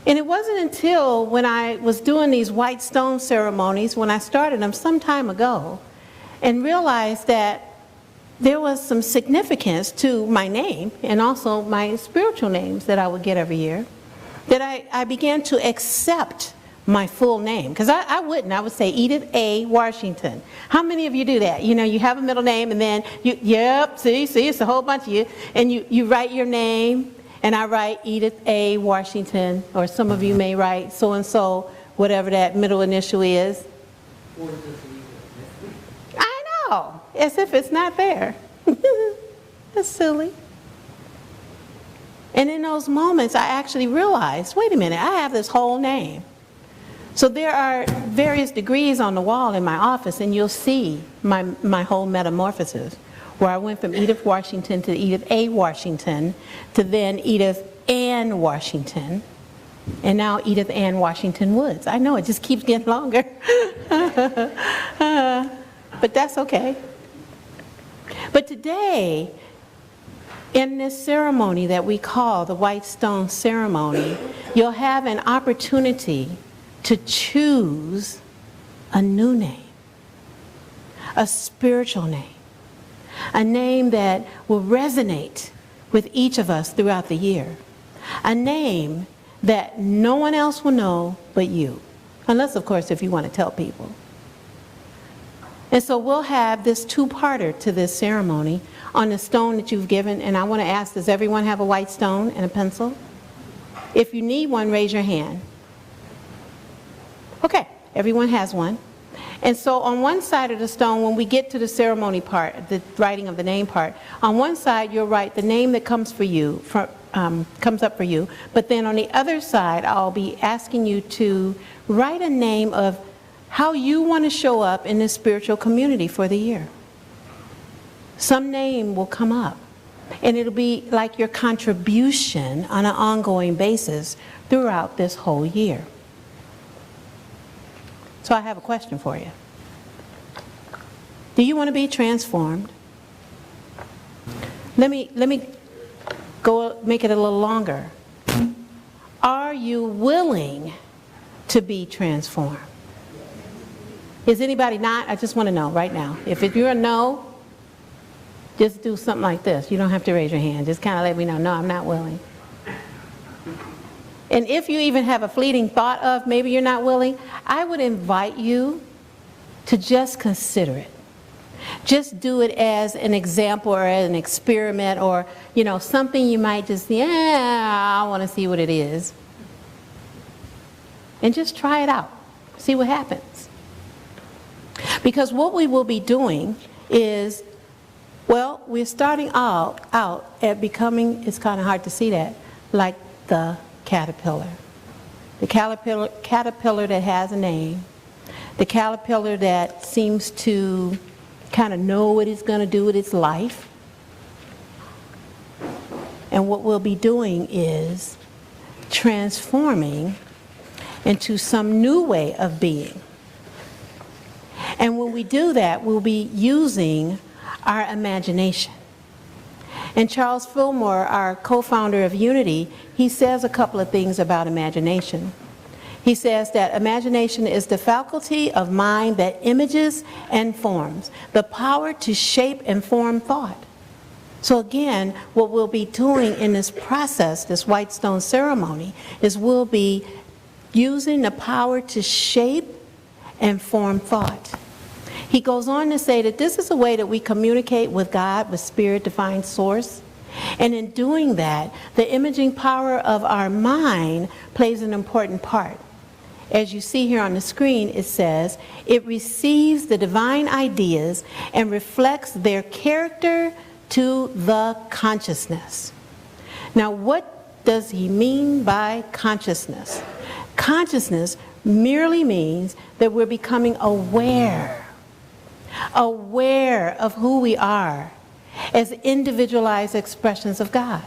And it wasn't until when I was doing these white stone ceremonies, when I started them some time ago, and realized that there was some significance to my name and also my spiritual names that I would get every year, that I began to accept my full name. Because I would say Edith A. Washington. How many of you do that? You know, you have a middle name and then see, it's a whole bunch of you, and you write your name, and I write Edith A. Washington, or some of you may write so-and-so, whatever that middle initial is. I know, as if it's not there. That's silly. And in those moments, I actually realized, wait a minute, I have this whole name. So there are various degrees on the wall in my office, and you'll see my whole metamorphosis, where I went from Edith Washington to Edith A. Washington, to then Edith Ann Washington, and now Edith Ann Washington Woods. I know, it just keeps getting longer. But that's okay. But today, in this ceremony that we call the White Stone Ceremony, you'll have an opportunity to choose a new name, a spiritual name, a name that will resonate with each of us throughout the year, a name that no one else will know but you, unless, of course, if you want to tell people. And so we'll have this two-parter to this ceremony on the stone that you've given, and I want to ask, does everyone have a white stone and a pencil? If you need one, raise your hand. Okay, everyone has one. And so on one side of the stone, when we get to the ceremony part, the writing of the name part, on one side you'll write the name that comes for you, comes up for you, but then on the other side I'll be asking you to write a name of how you want to show up in this spiritual community for the year. Some name will come up, and it'll be like your contribution on an ongoing basis throughout this whole year. So I have a question for you. Do you want to be transformed? Let me go make it a little longer. Are you willing to be transformed? Is anybody not? I just want to know right now. If you're a no, just do something like this. You don't have to raise your hand. Just kind of let me know, no, I'm not willing. And if you even have a fleeting thought of maybe you're not willing, I would invite you to just consider it. Just do it as an example or as an experiment, or, you know, something you might just, I want to see what it is. And just try it out. See what happens. Because what we will be doing is, well, we're starting out at becoming, it's kind of hard to see that, like the caterpillar. The caterpillar that has a name. The caterpillar that seems to kind of know what it's going to do with its life. And what we'll be doing is transforming into some new way of being. And when we do that, we'll be using our imagination. And Charles Fillmore, our co-founder of Unity, he says a couple of things about imagination. He says that imagination is the faculty of mind that images and forms, the power to shape and form thought. So again, what we'll be doing in this process, this white stone ceremony, is we'll be using the power to shape and form thought. He goes on to say that this is a way that we communicate with God, with spirit, divine source. And in doing that, the imaging power of our mind plays an important part. As you see here on the screen, it says, it receives the divine ideas and reflects their character to the consciousness. Now, what does he mean by consciousness? Consciousness merely means that we're becoming aware of who we are as individualized expressions of God.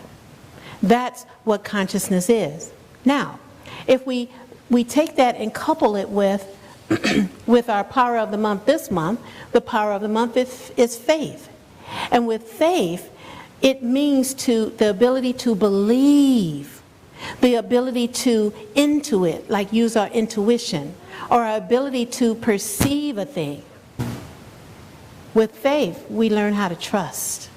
That's what consciousness is. Now, if we take that and couple it with with our power of the month this month, the power of the month is faith. And with faith, it means the ability to believe, the ability to intuit, like use our intuition, or our ability to perceive a thing. With faith, we learn how to trust.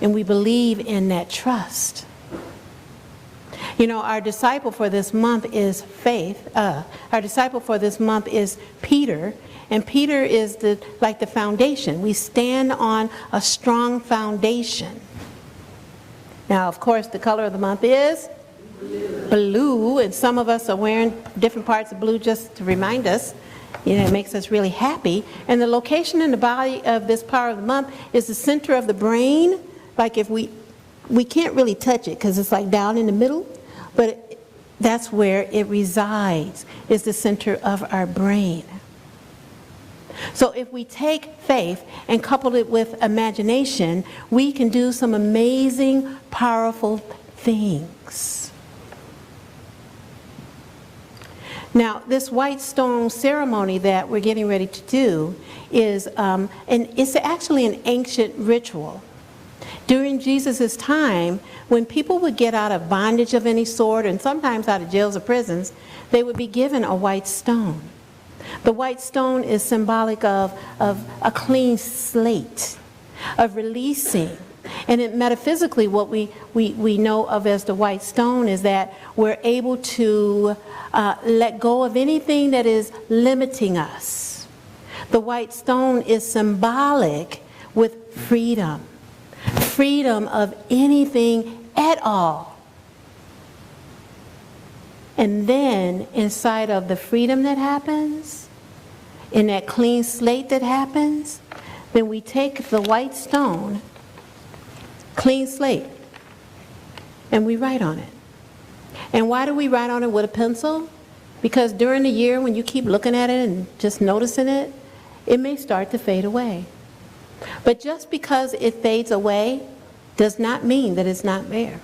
And we believe in that trust. You know, our disciple for this month is faith. Our disciple for this month is Peter. And Peter is like the foundation. We stand on a strong foundation. Now, of course, the color of the month is blue. And some of us are wearing different parts of blue just to remind us. You know, it makes us really happy. And the location in the body of this power of the month is the center of the brain. Like if we can't really touch it because it's like down in the middle, but that's where it resides, is the center of our brain. So if we take faith and couple it with imagination, we can do some amazing, powerful things. Now, this white stone ceremony that we're getting ready to do is, and it's actually an ancient ritual. During Jesus' time, when people would get out of bondage of any sort, and sometimes out of jails or prisons, they would be given a white stone. The white stone is symbolic of a clean slate, of releasing. And metaphysically, what we know of as the white stone is that we're able to let go of anything that is limiting us. The white stone is symbolic with freedom. Freedom of anything at all. And then inside of the freedom that happens, in that clean slate that happens, then we take the white stone, clean slate, and we write on it. And why do we write on it with a pencil? Because during the year when you keep looking at it and just noticing it, it may start to fade away. But just because it fades away does not mean that it's not there.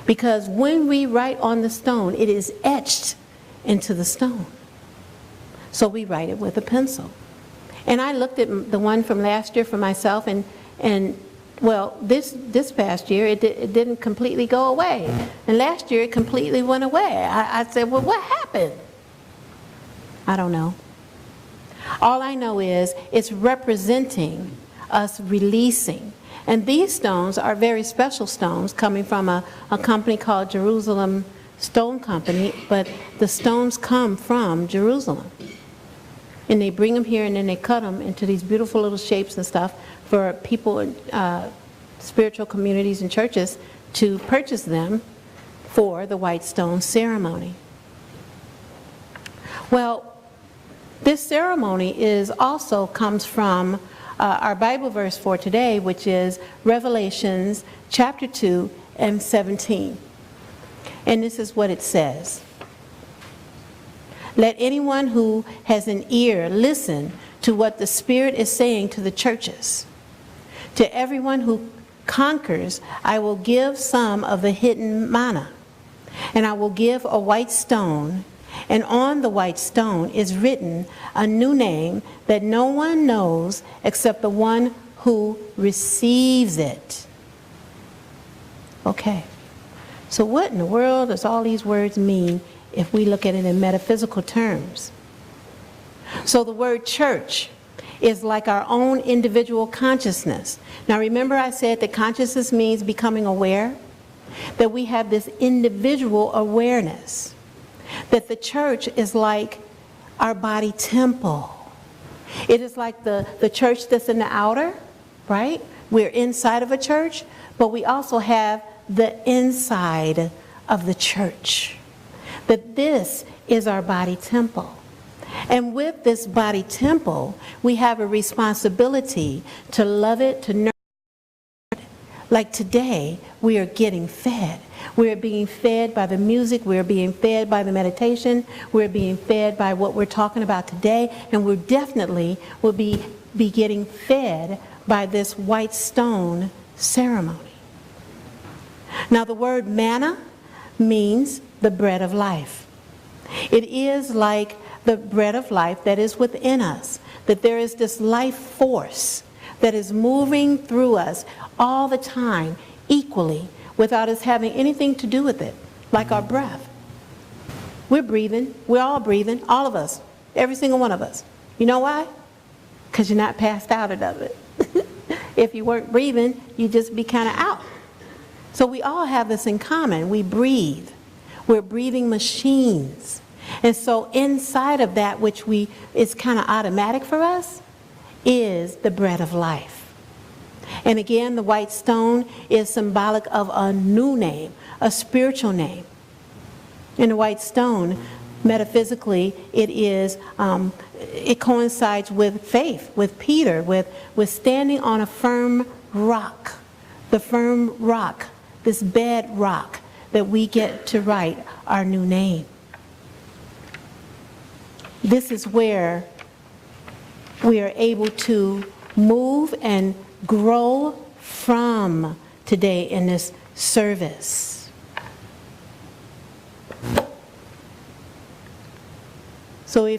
Because when we write on the stone, it is etched into the stone. So we write it with a pencil. And I looked at the one from last year for myself, and well, this past year, it didn't completely go away. And last year, it completely went away. I said, well, what happened? I don't know. All I know is it's representing us releasing. And these stones are very special stones coming from a company called Jerusalem Stone Company, but the stones come from Jerusalem. And they bring them here and then they cut them into these beautiful little shapes and stuff for people in spiritual communities and churches to purchase them for the white stone ceremony. Well, This ceremony is also comes from our Bible verse for today, which is Revelations chapter 2 and 17. And this is what it says. Let anyone who has an ear listen to what the Spirit is saying to the churches. To everyone who conquers, I will give some of the hidden manna, and I will give a white stone, and on the white stone is written a new name that no one knows except the one who receives it. Okay, so what in the world does all these words mean if we look at it in metaphysical terms? So the word church is like our own individual consciousness. Now remember I said that consciousness means becoming aware? That we have this individual awareness. That the church is like our body temple. It is like the church that's in the outer, right? We're inside of a church, but we also have the inside of the church. That this is our body temple. And with this body temple, we have a responsibility to love it, to nurture it. Like today, we are getting fed. We are being fed by the music, we are being fed by the meditation, we're being fed by what we're talking about today, and we definitely will be getting fed by this white stone ceremony. Now the word manna means the bread of life. It is like the bread of life that is within us, that there is this life force that is moving through us all the time equally without us having anything to do with it, like our breath. We're breathing, we're all breathing, all of us, every single one of us. You know why? Because you're not passed out of it. If you weren't breathing, you'd just be kind of out. So we all have this in common. We breathe. We're breathing machines. And so inside of that, which is kind of automatic for us, is the bread of life. And again, the white stone is symbolic of a new name, a spiritual name. And the white stone, metaphysically, it coincides with faith, with Peter, with standing on a firm rock, the firm rock, this bedrock that we get to write our new name. This is where we are able to move and grow from today in this service. So I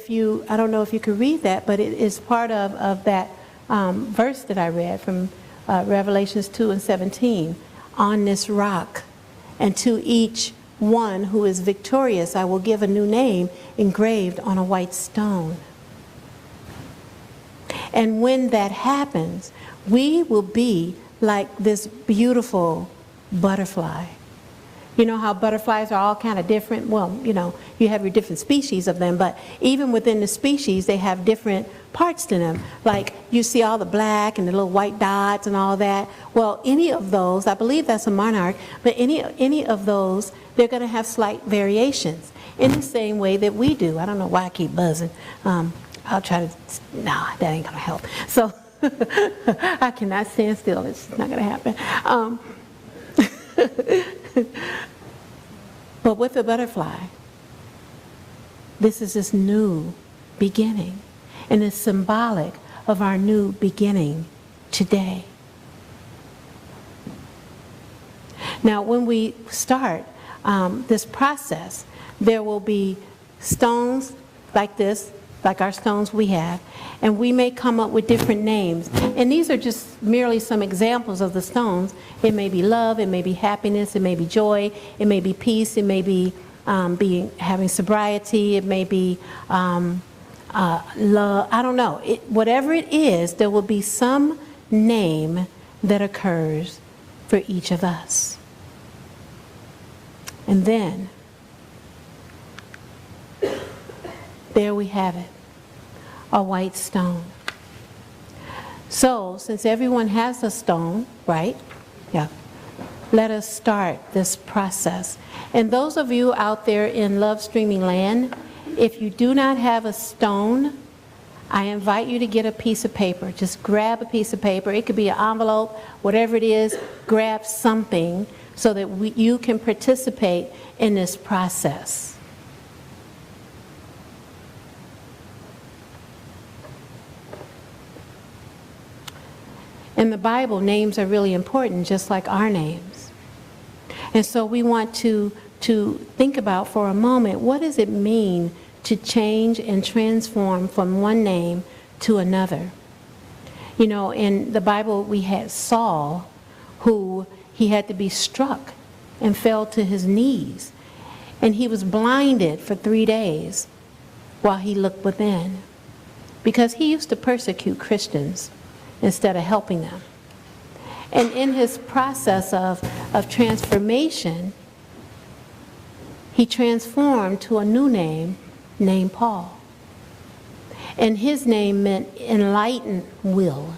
don't know if you could read that, but it is part of that verse that I read from Revelations 2 and 17. On this rock, and to each one who is victorious, I will give a new name engraved on a white stone. And when that happens, we will be like this beautiful butterfly. You know how butterflies are all kind of different? Well, you know, you have your different species of them, but even within the species, they have different parts to them. Like you see all the black and the little white dots and all that. Well, any of those, I believe that's a monarch, but any of those, they're going to have slight variations in the same way that we do. I don't know why I keep buzzing. I'll try to, no, that ain't going to help. So I cannot stand still. It's not going to happen. But with the butterfly, this is this new beginning, and it's symbolic of our new beginning today. Now, when we start this process, there will be stones like this, like our stones we have, and we may come up with different names. And these are just merely some examples of the stones. It may be love, it may be happiness, it may be joy, it may be peace, it may be having sobriety, it may be love, I don't know. Whatever it is, there will be some name that occurs for each of us. And then, there we have it, a white stone. So, since everyone has a stone, right? Yeah. Let us start this process. And those of you out there in Love Streaming Land, if you do not have a stone I invite you to get a piece of paper. Just grab a piece of paper. It could be an envelope, whatever it is. Grab something so that you can participate in this process. In the Bible, names are really important, just like our names. And so we want to think about for a moment, what does it mean to change and transform from one name to another? You know, in the Bible, we had Saul, who he had to be struck and fell to his knees. And he was blinded for 3 days while he looked within, because he used to persecute Christians instead of helping them. And in his process of transformation, he transformed to a new name named Paul. And his name meant enlightened will.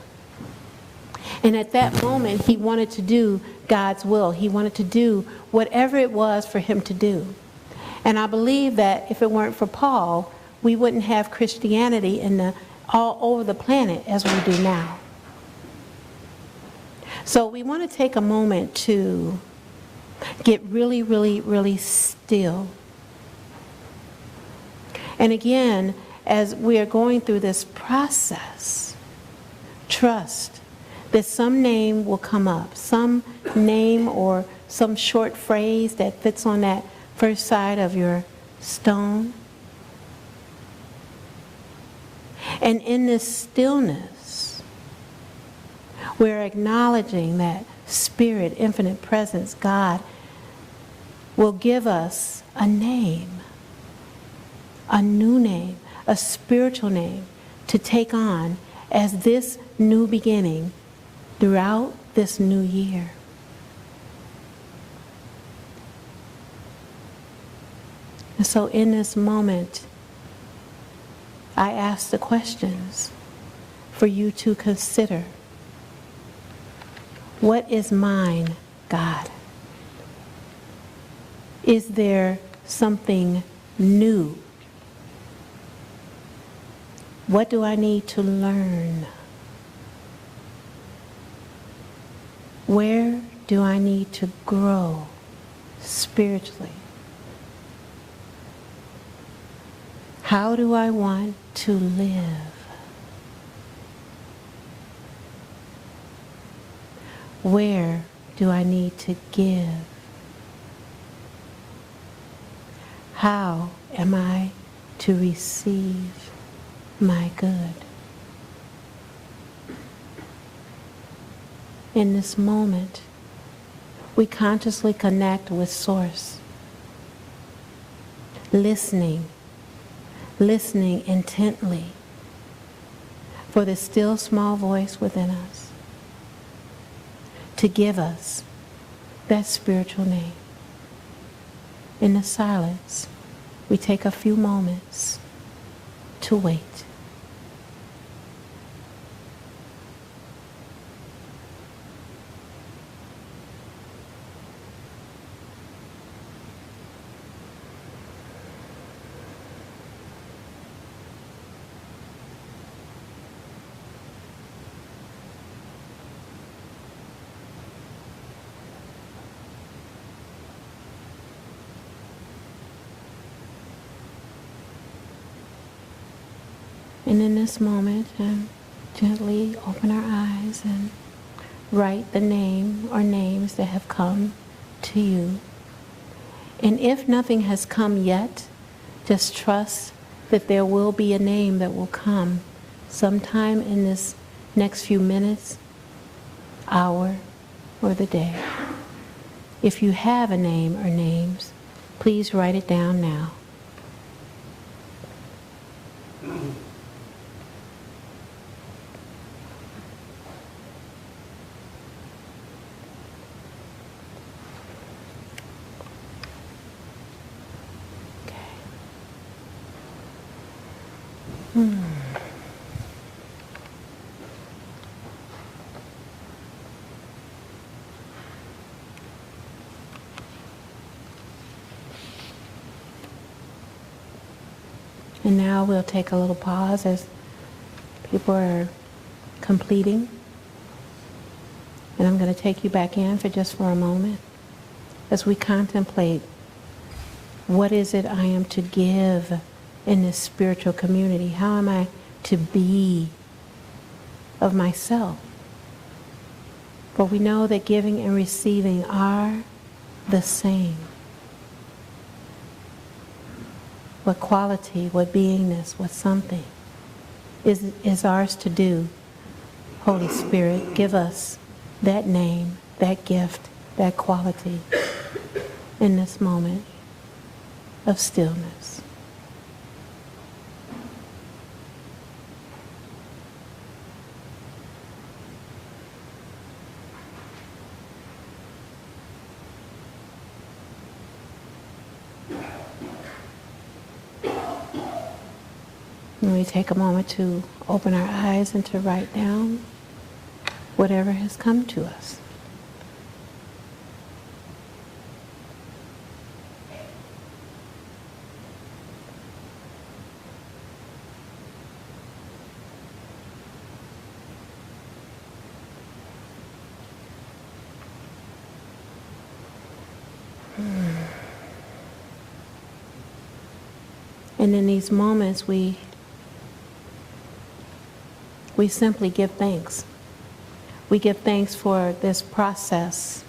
And at that moment, he wanted to do God's will. He wanted to do whatever it was for him to do. And I believe that if it weren't for Paul, we wouldn't have Christianity all over the planet as we do now. So we want to take a moment to get really, really, really still. And again, as we are going through this process, trust that some name will come up, some name or some short phrase that fits on that first side of your stone. And in this stillness, we're acknowledging that Spirit, infinite presence, God, will give us a name, a new name, a spiritual name to take on as this new beginning throughout this new year. And so in this moment, I ask the questions for you to consider. What is mine, God? Is there something new? What do I need to learn? Where do I need to grow spiritually? How do I want to live? Where do I need to give? How am I to receive my good? In this moment, we consciously connect with Source, listening intently for the still small voice within us to give us that spiritual name. In the silence, we take a few moments to wait. And in this moment, gently open our eyes and write the name or names that have come to you. And if nothing has come yet, just trust that there will be a name that will come sometime in this next few minutes, hour, or the day. If you have a name or names, please write it down now. And now we'll take a little pause as People are completing. And I'm going to take you back in for just for a moment as we contemplate what is it I am to give in this spiritual community? How am I to be of myself? For we know that giving and receiving are the same. What quality, what beingness, what something is ours to do. Holy Spirit, give us that name, that gift, that quality in this moment of stillness. And we take a moment to open our eyes and to write down whatever has come to us. And in these moments, we simply give thanks. We give thanks for this process,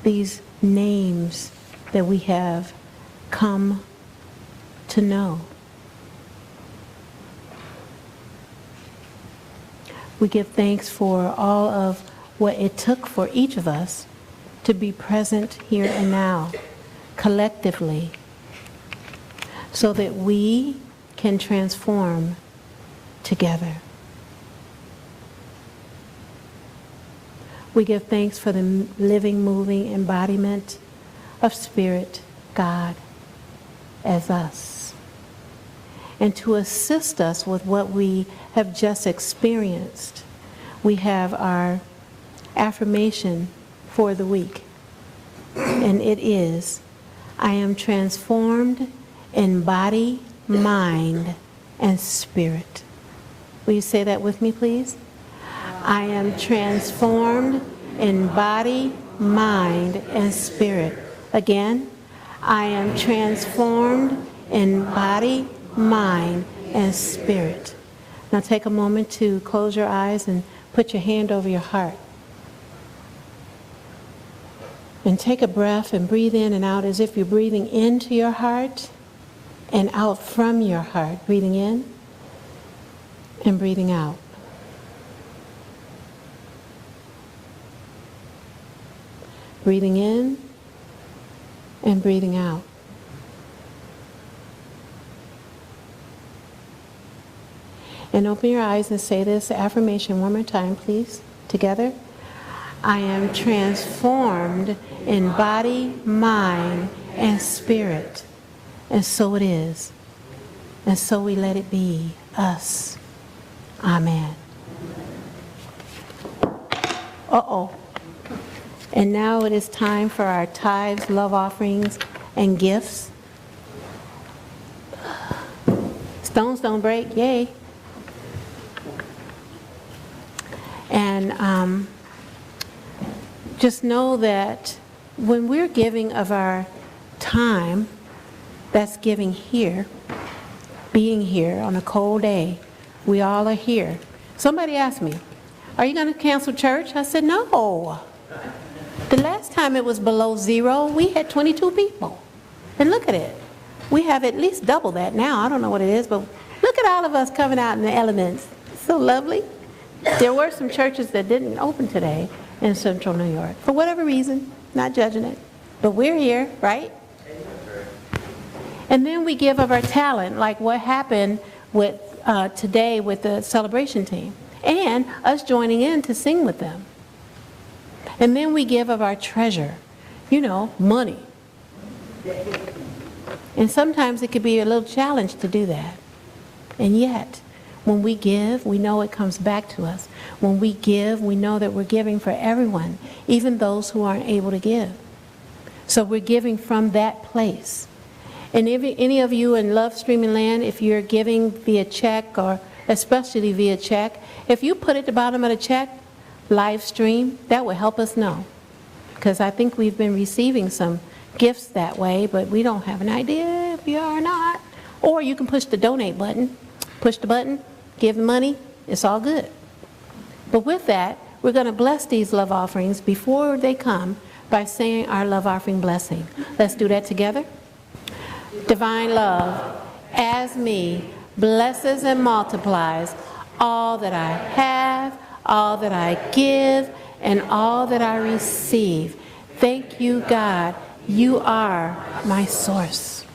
these names that we have come to know. We give thanks for all of what it took for each of us to be present here and now, collectively, so that we can transform together. We give thanks for the living, moving embodiment of Spirit, God, as us. And to assist us with what we have just experienced, we have our affirmation for the week. And it is, I am transformed in body, mind, and spirit. Will you say that with me, please? I am transformed in body, mind, and spirit. Again, I am transformed in body, mind, and spirit. Now take a moment to close your eyes and put your hand over your heart. And take a breath and breathe in and out as if you're breathing into your heart and out from your heart. Breathing in and breathing out. Breathing in and breathing out. And open your eyes and say this affirmation one more time, please, together. I am transformed in body, mind, and spirit. And so it is. And so we let it be us. Amen. Uh-oh. And now it is time for our tithes, love offerings, and gifts. Stones don't break, yay. And just know that when we're giving of our time, that's giving here, being here on a cold day. We all are here. Somebody asked me, are you going to cancel church? I said, no. The last time it was below zero, we had 22 people. And look at it. We have at least double that now. I don't know what it is, but look at all of us coming out in the elements. It's so lovely. There were some churches that didn't open today in Central New York. For whatever reason, not judging it. But we're here, right? And then we give of our talent, like what happened with today with the celebration team. And us joining in to sing with them. And then we give of our treasure, money. And sometimes it could be a little challenge to do that. And yet, when we give, we know it comes back to us. When we give, we know that we're giving for everyone, even those who aren't able to give. So we're giving from that place. And if any of you in Love Streaming Land, if you're giving via check or especially via check. If you put at the bottom of the check, live stream, that will help us know. Because I think we've been receiving some gifts that way, but we don't have an idea if we are or not. Or you can push the donate button, push the button, give the money, it's all good. But with that, we're going to bless these love offerings before they come by saying our love offering blessing. Let's do that together. Divine love, as me, blesses and multiplies all that I have, all that I give, and all that I receive. Thank you, God. You are my source.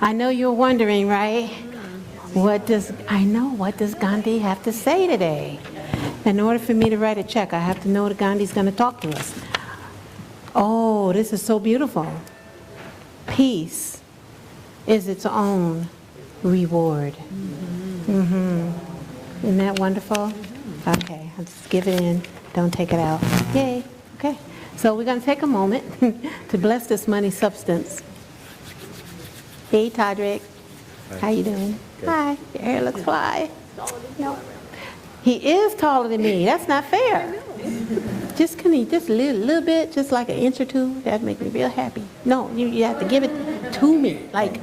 I know you're wondering, right? What does Gandhi have to say today? In order for me to write a check, I have to know that Gandhi's going to talk to us. Oh, this is so beautiful. Peace is its own reward. Isn't that wonderful? Okay, I'll just give it in. Don't take it out. Yay. Okay. So we're going to take a moment to bless this money substance. Hey, Todrick. How you doing? Good. Hi. Your hair looks fly. No. He is taller than me. That's not fair. Just can he just a little bit, just like an inch or two? That'd make me real happy. No, you have to give it to me. Like,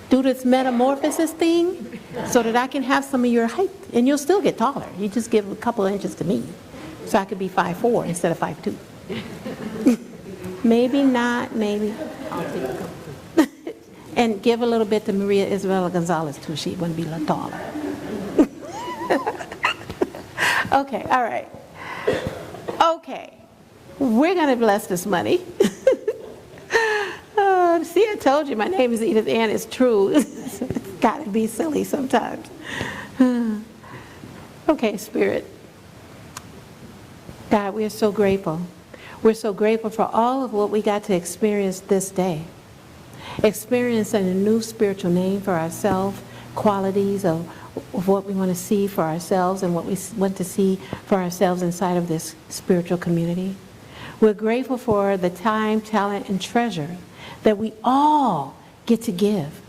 do this metamorphosis thing so that I can have some of your height. And you'll still get taller. You just give a couple of inches to me. So I could be 5'4" instead of 5'2". Maybe not, maybe. I'll take a couple. And give a little bit to Maria Isabella Gonzalez, too. She wouldn't be a little taller. Okay, all right. Okay, we're going to bless this money. See, I told you my name is Edith, and it's true. It's got to be silly sometimes. Okay, Spirit. God, we are so grateful. We're so grateful for all of what we got to experience this day. Experiencing a new spiritual name for ourselves, qualities of what we want to see for ourselves and what we want to see for ourselves inside of this spiritual community. We're grateful for the time, talent, and treasure that we all get to give,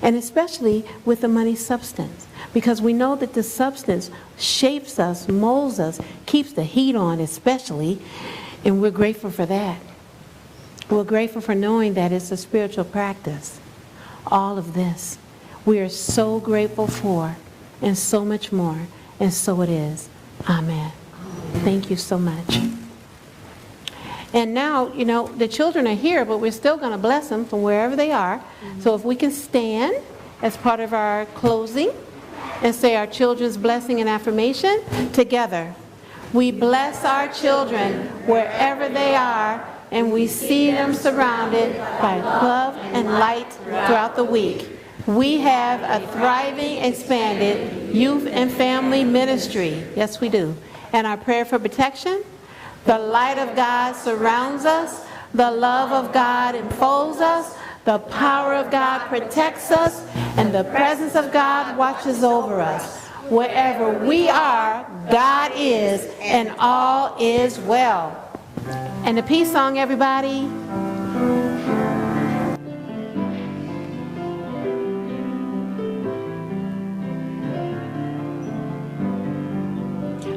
and especially with the money substance, because we know that the substance shapes us, molds us, keeps the heat on especially, and we're grateful for that. We're grateful for knowing that it's a spiritual practice. All of this we are so grateful for, and so much more, and so it is. Amen. Thank you so much. And now, you know, the children are here, but we're still going to bless them from wherever they are. So if we can stand as part of our closing and say our children's blessing and affirmation together. We bless our children wherever they are, and we see them surrounded by love and light throughout the week. We have a thriving, expanded youth and family ministry. Yes, we do. And our prayer for protection, The light of God surrounds us. The love of God enfolds us. The power of God protects us. And the presence of God watches over us. Wherever we are, God is, and all is well. And the peace song, everybody.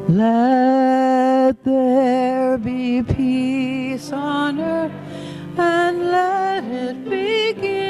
Let there be peace on earth, and let it begin